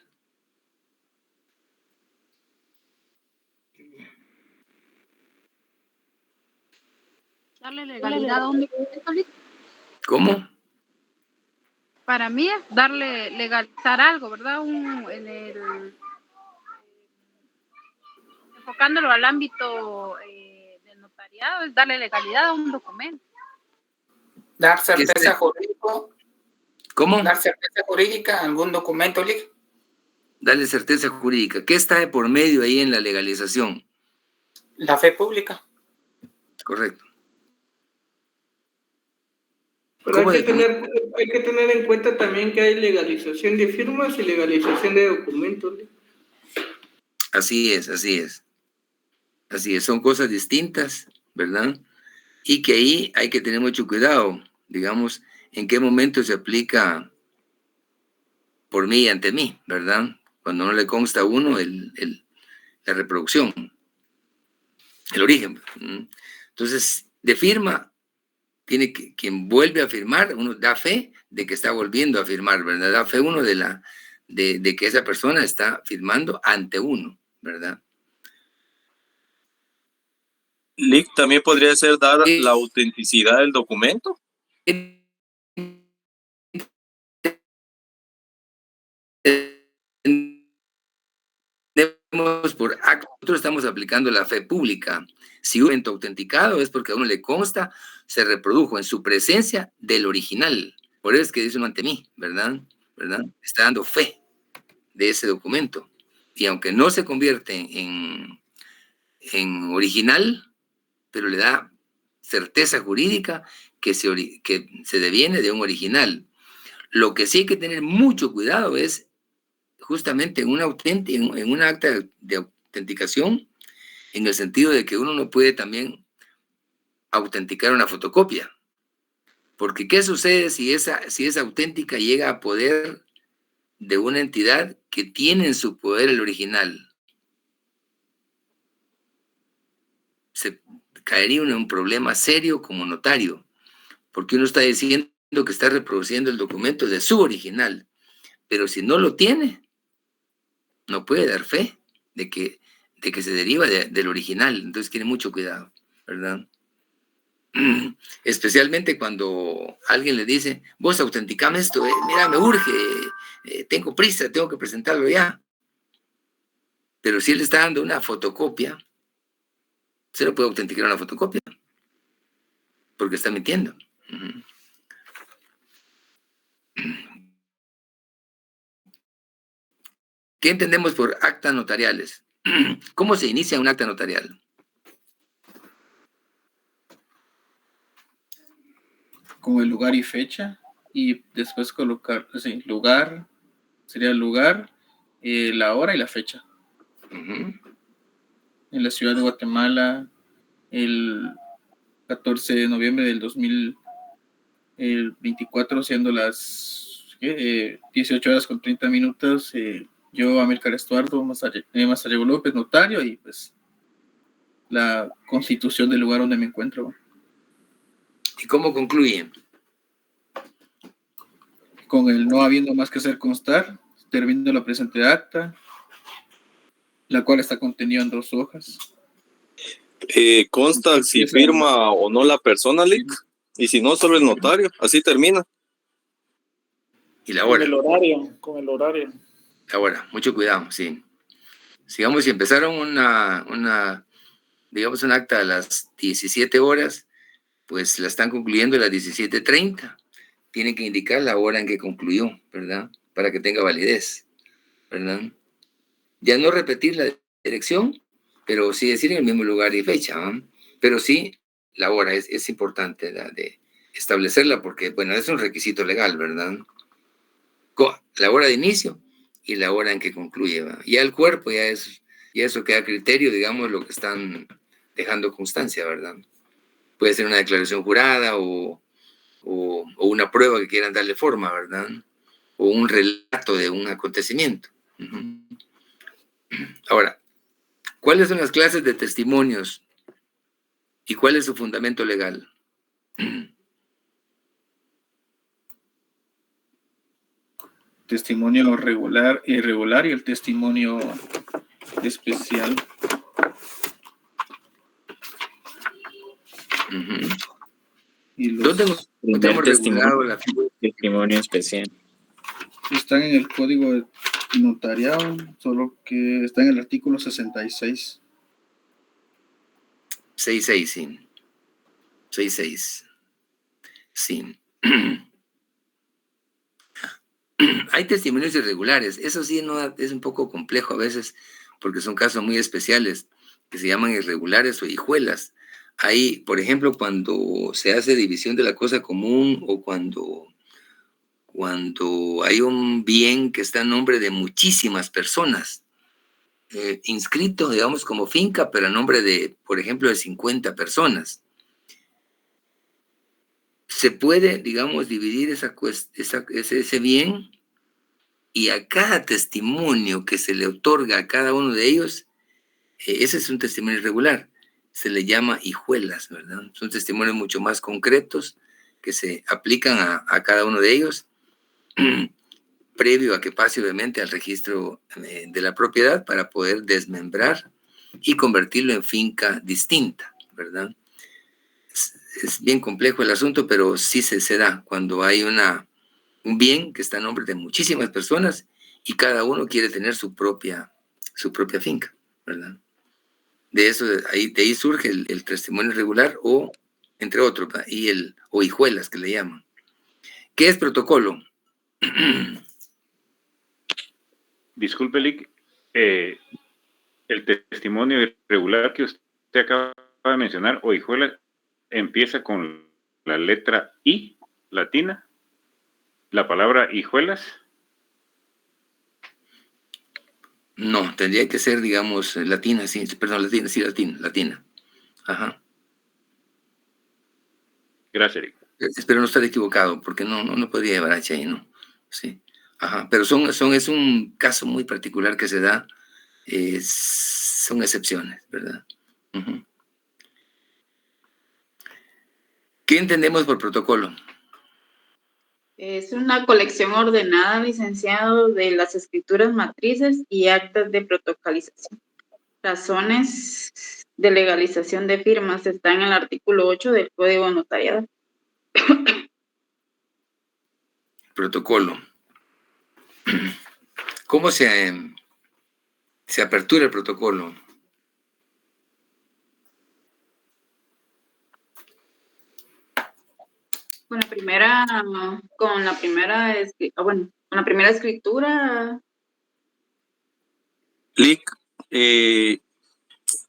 Darle legalidad a un documento. ¿Cómo? Para mí es darle, legalizar algo, ¿verdad? Enfocándolo al ámbito del notariado, es darle legalidad a un documento. Dar certeza jurídica. ¿Cómo? Dar certeza jurídica a algún documento. Darle certeza jurídica. ¿Qué está de por medio ahí en la legalización? La fe pública. Correcto. Pero hay que tener en cuenta también que hay legalización de firmas y legalización de documentos. Así es, así es. Así es, son cosas distintas, ¿verdad? Y que ahí hay que tener mucho cuidado, digamos, en qué momento se aplica por mí y ante mí, ¿verdad? Cuando no le consta a uno la reproducción, el origen. Entonces, de firma, tiene que, quien vuelve a firmar, uno da fe de que está volviendo a firmar, ¿verdad? Da fe uno de que esa persona está firmando ante uno, ¿verdad? Lick, también podría ser dar la autenticidad del documento. Por acto, nosotros estamos aplicando la fe pública. Si un documento autenticado es porque a uno le consta, se reprodujo en su presencia del original. Por eso es que dice uno ante mí, ¿verdad? Está dando fe de ese documento. Y aunque no se convierte en original, pero le da certeza jurídica que se deviene de un original. Lo que sí hay que tener mucho cuidado es justamente en un acta de autenticación, en el sentido de que uno no puede también autenticar una fotocopia. Porque ¿qué sucede si esa auténtica llega a poder de una entidad que tiene en su poder el original? Se caería uno en un problema serio como notario, porque uno está diciendo que está reproduciendo el documento de su original, pero si no lo tiene, no puede dar fe de que se deriva del original. Entonces tiene mucho cuidado, ¿verdad? Especialmente cuando alguien le dice, vos autenticame esto, mira, me urge, tengo prisa, tengo que presentarlo ya. Pero si él está dando una fotocopia, se lo puede autenticar una fotocopia, porque está mintiendo. ¿Qué entendemos por actas notariales? ¿Cómo se inicia un acta notarial? Con el lugar y fecha, y después colocar, sí, lugar, sería el lugar, la hora y la fecha. En la ciudad de Guatemala, el 14 de noviembre del 2024, siendo las 18 horas con 30 minutos, yo, Amílcar Estuardo Mazariego López, notario, y pues la constitución del lugar donde me encuentro. ¿Y cómo concluye? Con el no habiendo más que hacer constar, termino la presente acta, la cual está contenida en 2 hojas. Consta si firma o no la persona, Lick, y si no, solo el notario. Así termina. ¿Y la hora? Con el horario. Ahora, mucho cuidado, sí. Sigamos, si empezaron digamos, un acta a las 17 horas, pues la están concluyendo a las 17:30. Tienen que indicar la hora en que concluyó, ¿verdad? Para que tenga validez, ¿verdad? Ya no repetir la dirección, pero sí decir en el mismo lugar y fecha, ¿no? Pero sí, la hora es importante de establecerla porque, bueno, es un requisito legal, ¿verdad? La hora de inicio y la hora en que concluye, ¿verdad? Ya el cuerpo, ya eso queda a criterio, digamos, lo que están dejando constancia, ¿verdad? Puede ser una declaración jurada o una prueba que quieran darle forma, ¿verdad? O un relato de un acontecimiento. Ahora, ¿cuáles son las clases de testimonios y cuál es su fundamento legal? Testimonio regular, irregular y el testimonio especial. Y ¿Dónde hemos regulado la figura? Testimonio especial. Están en el código de notariado, solo que está en el artículo 66. 66, sí. 66. Sí. Hay testimonios irregulares. Eso sí es un poco complejo a veces, porque son casos muy especiales, que se llaman irregulares o hijuelas. Ahí, por ejemplo, cuando se hace división de la cosa común o cuando hay un bien que está en nombre de muchísimas personas, inscrito, digamos, como finca, pero a nombre de, por ejemplo, de 50 personas. Se puede, digamos, dividir ese bien y a cada testimonio que se le otorga a cada uno de ellos, ese es un testimonio irregular. Se le llama hijuelas, ¿verdad? Son testimonios mucho más concretos que se aplican a cada uno de ellos, previo a que pase obviamente al registro de la propiedad para poder desmembrar y convertirlo en finca distinta, ¿verdad? Es bien complejo el asunto, pero sí se da cuando hay un bien que está a nombre de muchísimas personas y cada uno quiere tener su propia finca, ¿verdad? De ahí surge el testimonio irregular o, entre otros, o hijuelas que le llaman. ¿Qué es protocolo? Disculpe, Lick, el testimonio irregular que usted acaba de mencionar, o hijuela, empieza con la letra I latina, la palabra hijuelas. No, tendría que ser, digamos, latina, sí, perdón, latina. Ajá. Gracias, Eric. Espero no estar equivocado, porque no podría llevar H ahí, ¿no? Sí. Ajá, pero es un caso muy particular que se da, son excepciones, ¿verdad? Uh-huh. ¿Qué entendemos por protocolo? Es una colección ordenada, licenciado, de las escrituras matrices y actas de protocolización. Razones de legalización de firmas están en el artículo 8 del Código Notariado. Protocolo. ¿Cómo se apertura el protocolo? Con la primera escritura. Lic,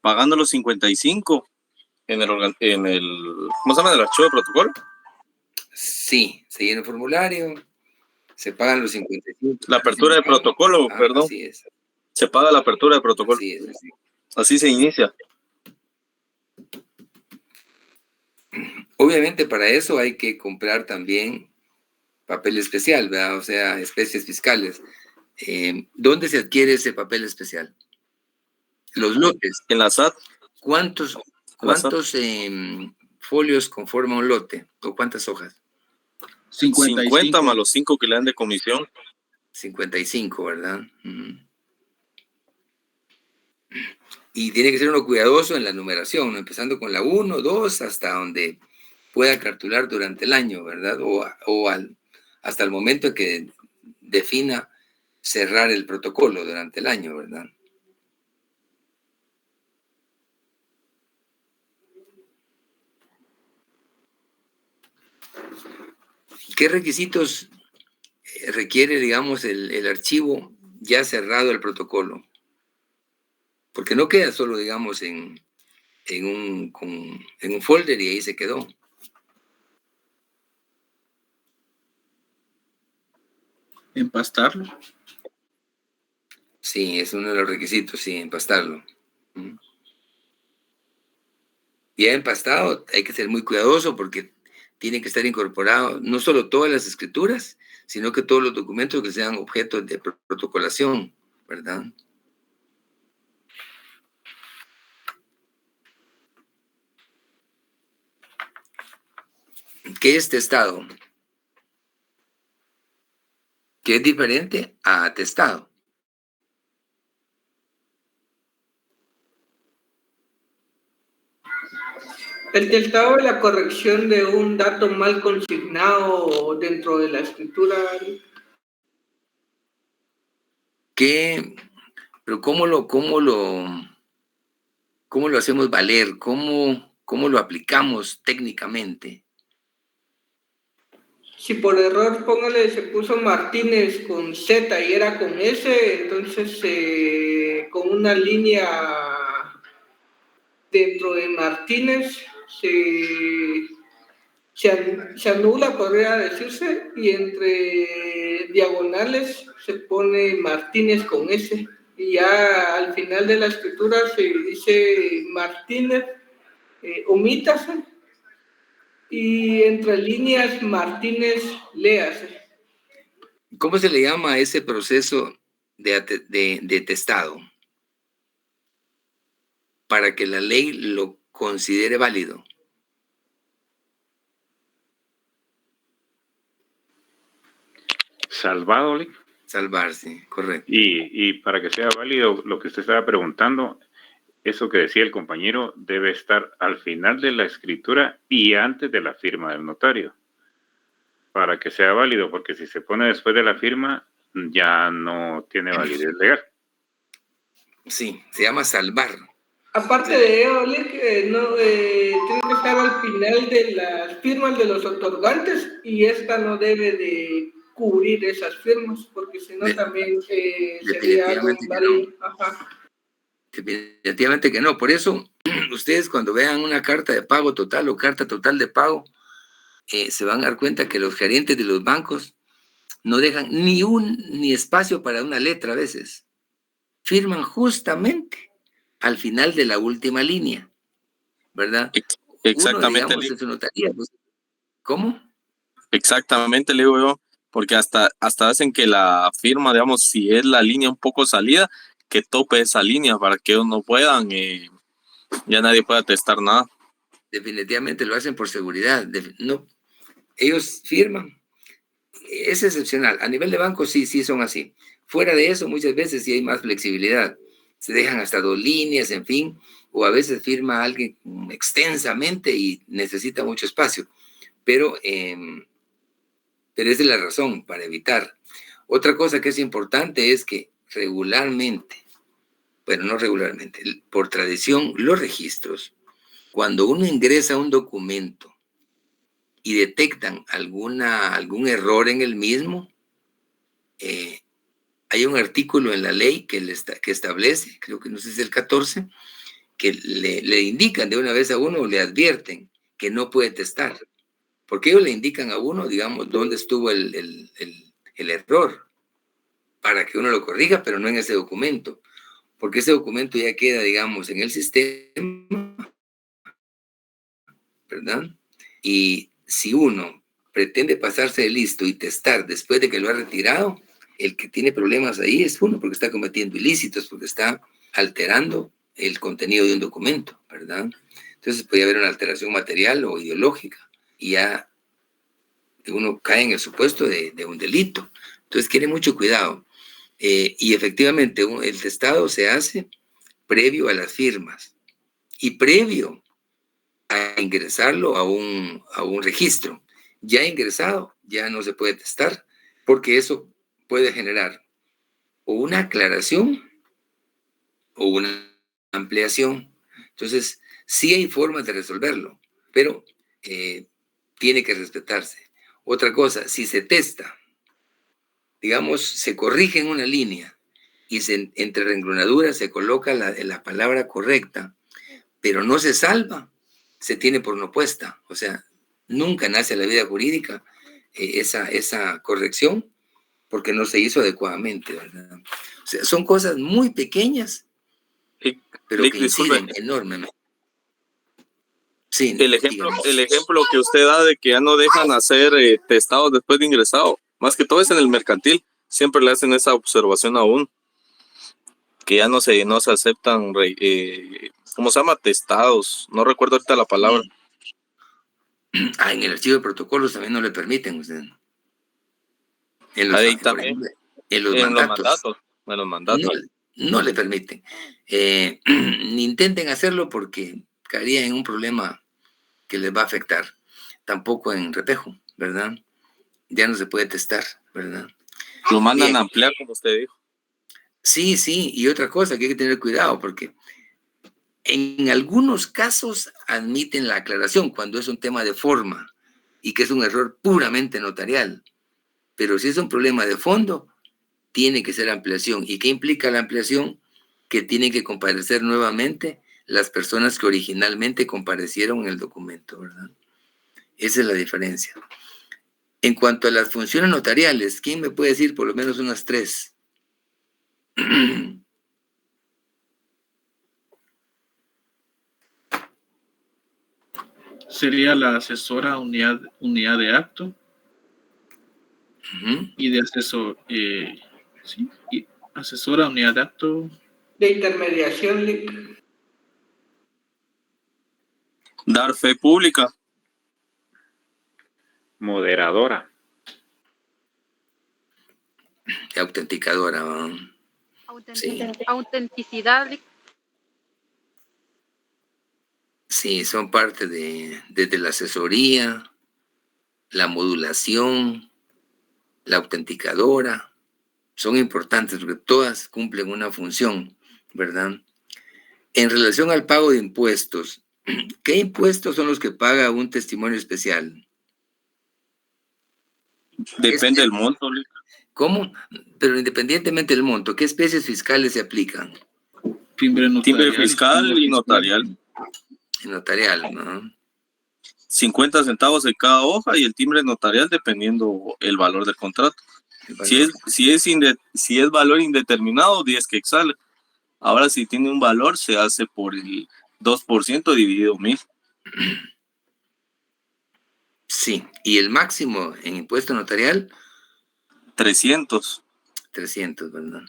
pagando los 55 en el, ¿cómo se llama? ¿El archivo de protocolo? Sí, se llena el formulario, se pagan los 55. La apertura de protocolo, perdón. Así es. Se paga la apertura de protocolo. Así es, así. Así se inicia. Obviamente para eso hay que comprar también papel especial, ¿verdad? O sea, especies fiscales. ¿Dónde se adquiere ese papel especial? Los lotes. En la SAT. ¿Cuántos folios conforma un lote? ¿O cuántas hojas? 50 más los 5 que le dan de comisión. 55, ¿verdad? Y tiene que ser uno cuidadoso en la numeración, ¿no? Empezando con la 1, 2, hasta donde pueda cartular durante el año, ¿verdad? Hasta el momento en que defina cerrar el protocolo durante el año, ¿verdad? ¿Qué requisitos requiere, digamos, el archivo ya cerrado el protocolo? Porque no queda solo, digamos, en un folder y ahí se quedó. ¿Empastarlo? Sí, es uno de los requisitos, sí, empastarlo. Y ya empastado hay que ser muy cuidadoso porque tiene que estar incorporado no solo todas las escrituras, sino que todos los documentos que sean objetos de protocolación, ¿verdad? ¿Qué es testado? Que es diferente a atestado. El testado es la corrección de un dato mal consignado dentro de la escritura. ¿Qué? Pero ¿cómo lo hacemos valer? ¿Cómo lo aplicamos técnicamente? Si por error, póngale, se puso Martínez con Z y era con S, entonces con una línea dentro de Martínez se anula, podría decirse, y entre diagonales se pone Martínez con S. Y ya al final de la escritura se dice Martínez, omítase, y entre líneas Martínez, léase. ¿Cómo se le llama a ese proceso de testado? Para que la ley lo considere válido. Salvado, Lic. Salvarse, correcto. Y para que sea válido lo que usted estaba preguntando, eso que decía el compañero debe estar al final de la escritura y antes de la firma del notario, para que sea válido, porque si se pone después de la firma, ya no tiene validez legal. Sí, se llama salvar. Aparte de ello, Lic, tiene que estar al final de las firmas de los otorgantes y esta no debe de cubrir esas firmas, porque si no también sería algo inválido. Definitivamente que no. Por eso, ustedes cuando vean una carta de pago total o carta total de pago, se van a dar cuenta que los gerentes de los bancos no dejan ni espacio para una letra a veces. Firman justamente al final de la última línea, ¿verdad? Exactamente. Uno, digamos, en su notaría, pues, ¿cómo? Exactamente, le digo yo, porque hasta hacen que la firma, digamos, si es la línea un poco salida, que tope esa línea para que ellos no puedan, ya nadie pueda testar nada. Definitivamente lo hacen por seguridad. No, ellos firman es excepcional. A nivel de banco sí son así. Fuera de eso, muchas veces sí hay más flexibilidad. Se dejan hasta 2 líneas, en fin, o a veces firma alguien extensamente y necesita mucho espacio. Pero esa es la razón para evitar. Otra cosa que es importante es que regularmente, bueno, no regularmente, por tradición, los registros, cuando uno ingresa un documento y detectan algún error en el mismo, hay un artículo en la ley que establece, creo que no sé si es el 14, que le indican de una vez a uno, le advierten que no puede testar, porque ellos le indican a uno, digamos, dónde estuvo el error, para que uno lo corrija, pero no en ese documento, porque ese documento ya queda, digamos, en el sistema, ¿verdad? Y si uno pretende pasarse de listo y testar después de que lo ha retirado, el que tiene problemas ahí es uno, porque está cometiendo ilícitos, porque está alterando el contenido de un documento, ¿verdad? Entonces puede haber una alteración material o ideológica, y ya uno cae en el supuesto de un delito. Entonces quiere mucho cuidado. Y efectivamente, el testado se hace previo a las firmas y previo a ingresarlo a un registro. Ya ingresado, ya no se puede testar, porque eso puede generar o una aclaración o una ampliación. Entonces, sí hay formas de resolverlo, pero tiene que respetarse. Otra cosa, si se testa, digamos, se corrige en una línea y entre renglonaduras se coloca la palabra correcta, pero no se salva, se tiene por no puesta. O sea, nunca nace a la vida jurídica esa corrección porque no se hizo adecuadamente, ¿verdad? O sea, son cosas muy pequeñas, pero que inciden enormemente. Sí, el ejemplo que usted da de que ya no dejan hacer testados después de ingresado, más que todo es en el mercantil, siempre le hacen esa observación a uno, que ya no se aceptan, ¿cómo se llama? Testados, no recuerdo ahorita la palabra. En el archivo de protocolos también no le permiten usted. En los, Ahí por también, ejemplo, en los mandatos. No le permiten. Ni intenten hacerlo porque caería en un problema que les va a afectar. Tampoco en repejo, ¿verdad? Ya no se puede testar, ¿verdad? Lo mandan a ampliar, como usted dijo. Sí, y otra cosa que hay que tener cuidado, porque en algunos casos admiten la aclaración cuando es un tema de forma y que es un error puramente notarial. Pero si es un problema de fondo, tiene que ser ampliación. ¿Y qué implica la ampliación? Que tienen que comparecer nuevamente las personas que originalmente comparecieron en el documento, ¿verdad? Esa es la diferencia. En cuanto a las funciones notariales, ¿quién me puede decir por lo menos unas 3? Sería la asesora unidad de acto y de asesor, sí, y asesora unidad de acto. De intermediación. Dar fe pública. Moderadora. Autenticadora. Autenticidad. Sí, son parte desde la asesoría, la modulación, la autenticadora. Son importantes porque todas cumplen una función, ¿verdad? En relación al pago de impuestos, ¿qué impuestos son los que paga un testimonio especial? Depende del monto. ¿Cómo? Pero independientemente del monto, ¿qué especies fiscales se aplican? Timbre fiscal y notarial. Notarial, ¿no? 50 centavos en cada hoja y el timbre notarial dependiendo el valor del contrato. Si es valor indeterminado, 10 quetzales. Ahora si tiene un valor, se hace por el 2% dividido 1000. Sí, y el máximo en impuesto notarial 300, ¿verdad?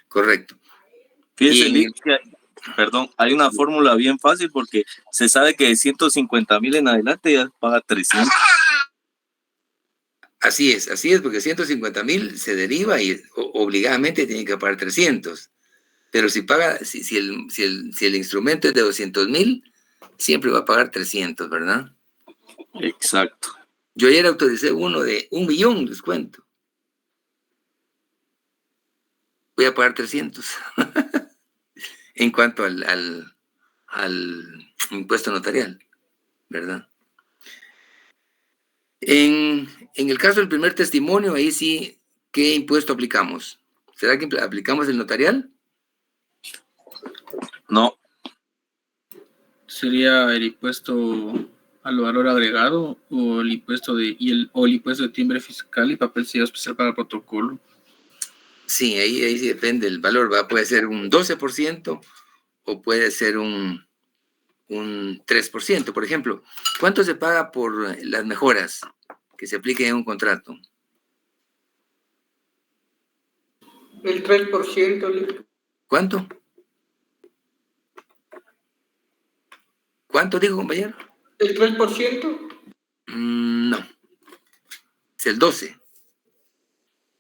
Correcto. Fíjese, perdón, hay una fórmula bien fácil porque se sabe que de 150,000 en adelante ya paga 300. Así es, porque 150,000 se deriva y obligadamente tiene que pagar 300. Pero si el instrumento es de 200,000, siempre va a pagar 300, ¿verdad? Exacto. Yo ayer autoricé uno de 1,000,000, les cuento. Voy a pagar 300 en cuanto al impuesto notarial, ¿verdad? En el caso del primer testimonio, ahí sí, ¿qué impuesto aplicamos? ¿Será que aplicamos el notarial? No. ¿Sería el impuesto al valor agregado o el impuesto de timbre fiscal y papel sellado especial para el protocolo? Sí, ahí sí depende el valor, ¿va? Puede ser un 12% o puede ser un 3%. Por ejemplo, ¿cuánto se paga por las mejoras que se apliquen en un contrato? El 3%. ¿Cuánto? ¿Cuánto dijo, compañero? ¿El 3%? No. Es el 12%.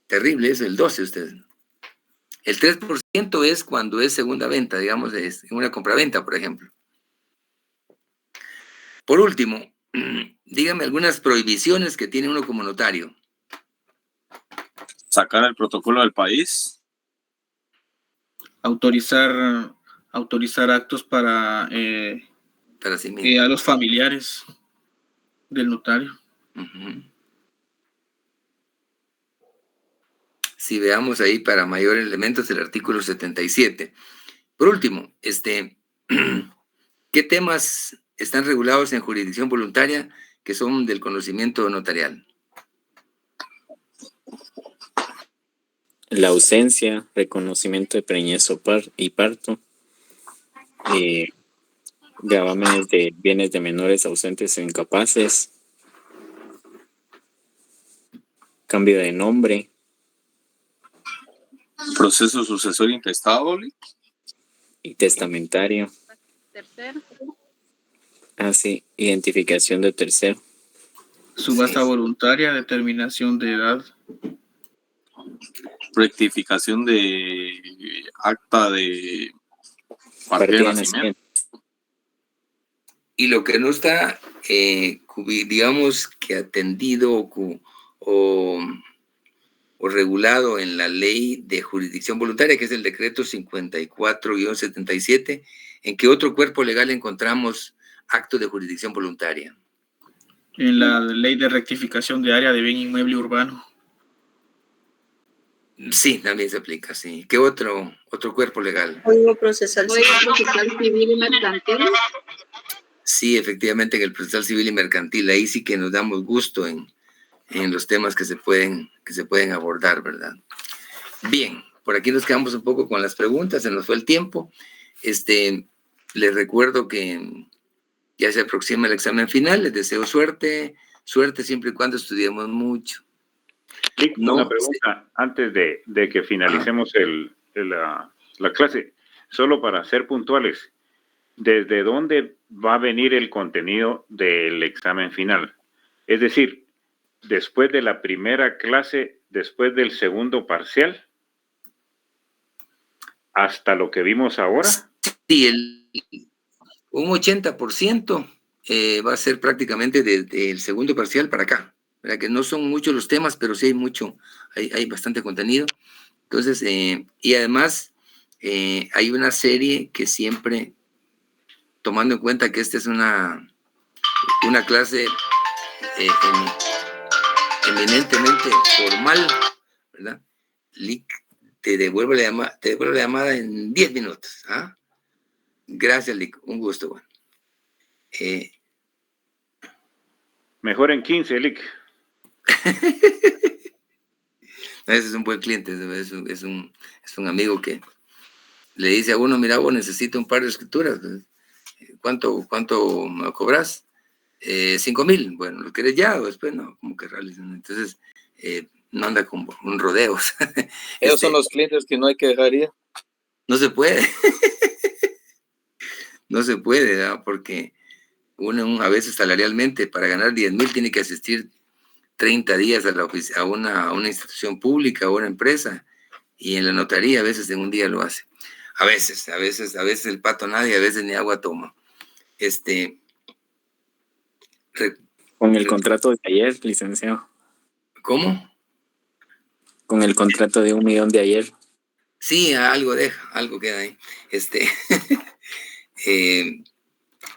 Terrible, es el 12% usted. El 3% es cuando es segunda venta, digamos, es una compraventa, por ejemplo. Por último, dígame algunas prohibiciones que tiene uno como notario. Sacar el protocolo del país. Autorizar actos para sí mismo. a los familiares del notario. Si veamos ahí para mayores elementos el artículo 77. Por último, ¿qué temas están regulados en jurisdicción voluntaria que son del conocimiento notarial? La ausencia, reconocimiento de preñez y parto, gravámenes de bienes de menores ausentes o incapaces, cambio de nombre, proceso sucesorio intestado y testamentario. Tercero. Sí, identificación de tercero. Subasta voluntaria, determinación de edad. Rectificación de acta de partida de nacimiento. Y lo que no está, digamos, que atendido o regulado en la ley de jurisdicción voluntaria, que es el decreto 54-77, ¿en qué otro cuerpo legal encontramos actos de jurisdicción voluntaria? En la ley de rectificación de área de bien inmueble urbano. Sí, también se aplica, sí. ¿Qué otro cuerpo legal? Código procesal civil y mercantil. Sí, efectivamente, en el procesal civil y mercantil, ahí sí que nos damos gusto en los temas que se pueden abordar, ¿verdad? Bien, por aquí nos quedamos un poco con las preguntas, se nos fue el tiempo. Les recuerdo que ya se aproxima el examen final, les deseo suerte siempre y cuando estudiemos mucho. Una pregunta antes de que finalicemos la clase, solo para ser puntuales. ¿Desde dónde va a venir el contenido del examen final? Es decir, después de la primera clase, después del segundo parcial, hasta lo que vimos ahora. Sí, un 80% va a ser prácticamente desde el segundo parcial para acá. ¿Verdad? Que no son muchos los temas, pero sí hay bastante contenido. Entonces, y además hay una serie que siempre, tomando en cuenta que esta es una clase eminentemente formal, ¿verdad? Lic, te devuelvo la llamada en 10 minutos. ¿Ah? Gracias, Lic, un gusto. Bueno. Mejor en 15, Lic. Ese es un buen cliente, es un amigo que le dice a uno, mira, vos necesito un par de escrituras, ¿cuánto me cobras? 5,000, bueno, ¿lo querés ya o después? No, como que realizan. Entonces, no anda con rodeos. Esos son los clientes que no hay que dejar ir. No se puede. No se puede, ¿verdad? Porque uno a veces salarialmente para ganar 10,000 tiene que asistir 30 días a una institución pública o una empresa, y en la notaría a veces en un día lo hace. A veces el pato nadie, a veces ni agua toma. Con el contrato de ayer, licenciado. ¿Cómo? Con el contrato de 1 millón de ayer. Sí, algo queda ahí.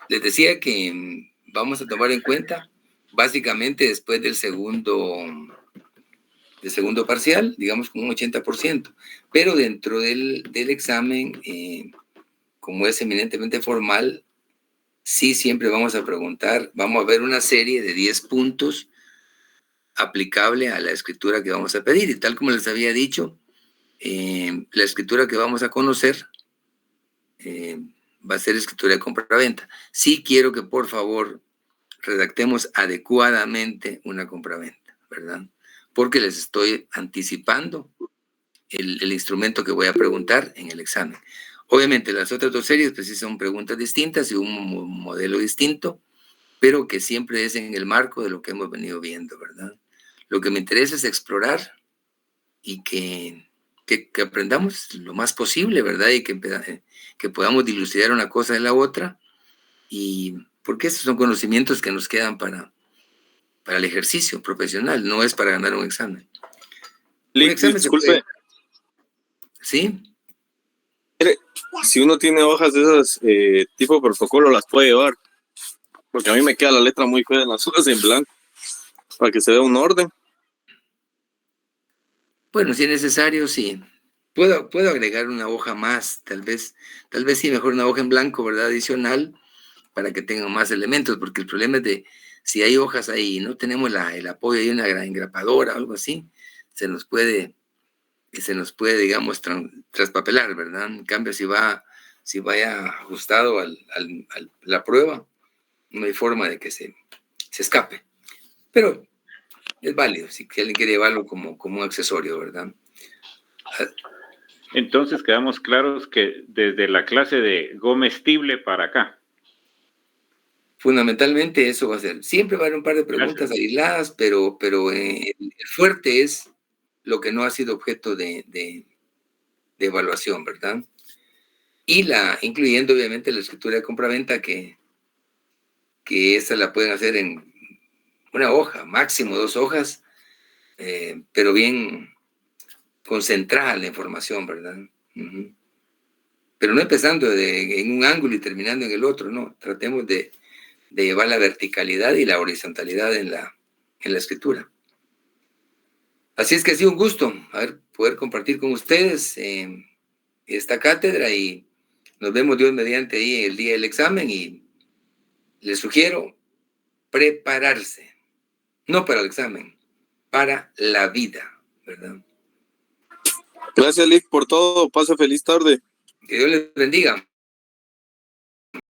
Les decía que vamos a tomar en cuenta, básicamente después del segundo parcial, digamos con un 80%, pero dentro del examen, como es eminentemente formal, sí siempre vamos a preguntar, vamos a ver una serie de 10 puntos aplicable a la escritura que vamos a pedir, y tal como les había dicho, la escritura que vamos a conocer va a ser escritura de compraventa. Sí quiero que por favor redactemos adecuadamente una compraventa, ¿verdad? Porque les estoy anticipando el instrumento que voy a preguntar en el examen. Obviamente las otras 2 series pues sí son preguntas distintas y un modelo distinto, pero que siempre es en el marco de lo que hemos venido viendo, ¿verdad? Lo que me interesa es explorar y que aprendamos lo más posible, ¿verdad? Y que podamos dilucidar una cosa de la otra, y porque estos son conocimientos que nos quedan para el ejercicio profesional, no es para ganar un examen. Un examen disculpe. ¿Sí? Si uno tiene hojas de esas tipo protocolo, las puede llevar, porque a mí me queda la letra muy fea en las hojas en blanco, para que se vea un orden. Bueno, si es necesario, sí. Puedo agregar una hoja más, tal vez sí, mejor una hoja en blanco, ¿verdad? Adicional, para que tengan más elementos, porque el problema es de, si hay hojas ahí y no tenemos el apoyo de una gran engrapadora o algo así, se nos puede, digamos, traspapelar, ¿verdad? En cambio, si vaya ajustado a la prueba, no hay forma de que se escape. Pero es válido, si alguien quiere llevarlo como un accesorio, ¿verdad? Entonces quedamos claros que desde la clase de comestible para acá. Fundamentalmente eso va a ser. Siempre va a haber un par de preguntas aisladas, pero el fuerte es lo que no ha sido objeto de evaluación, ¿verdad? Y incluyendo obviamente la escritura de compraventa, que esa la pueden hacer en una hoja, máximo 2 hojas, pero bien concentrada la información, ¿verdad? Pero no empezando en un ángulo y terminando en el otro, no. Tratemos de llevar la verticalidad y la horizontalidad en la escritura. Así es que ha sido un gusto poder compartir con ustedes esta cátedra, y nos vemos Dios mediante ahí el día del examen, y les sugiero prepararse, no para el examen, para la vida, ¿verdad? Gracias, Lick, por todo. Pase feliz tarde. Que Dios les bendiga.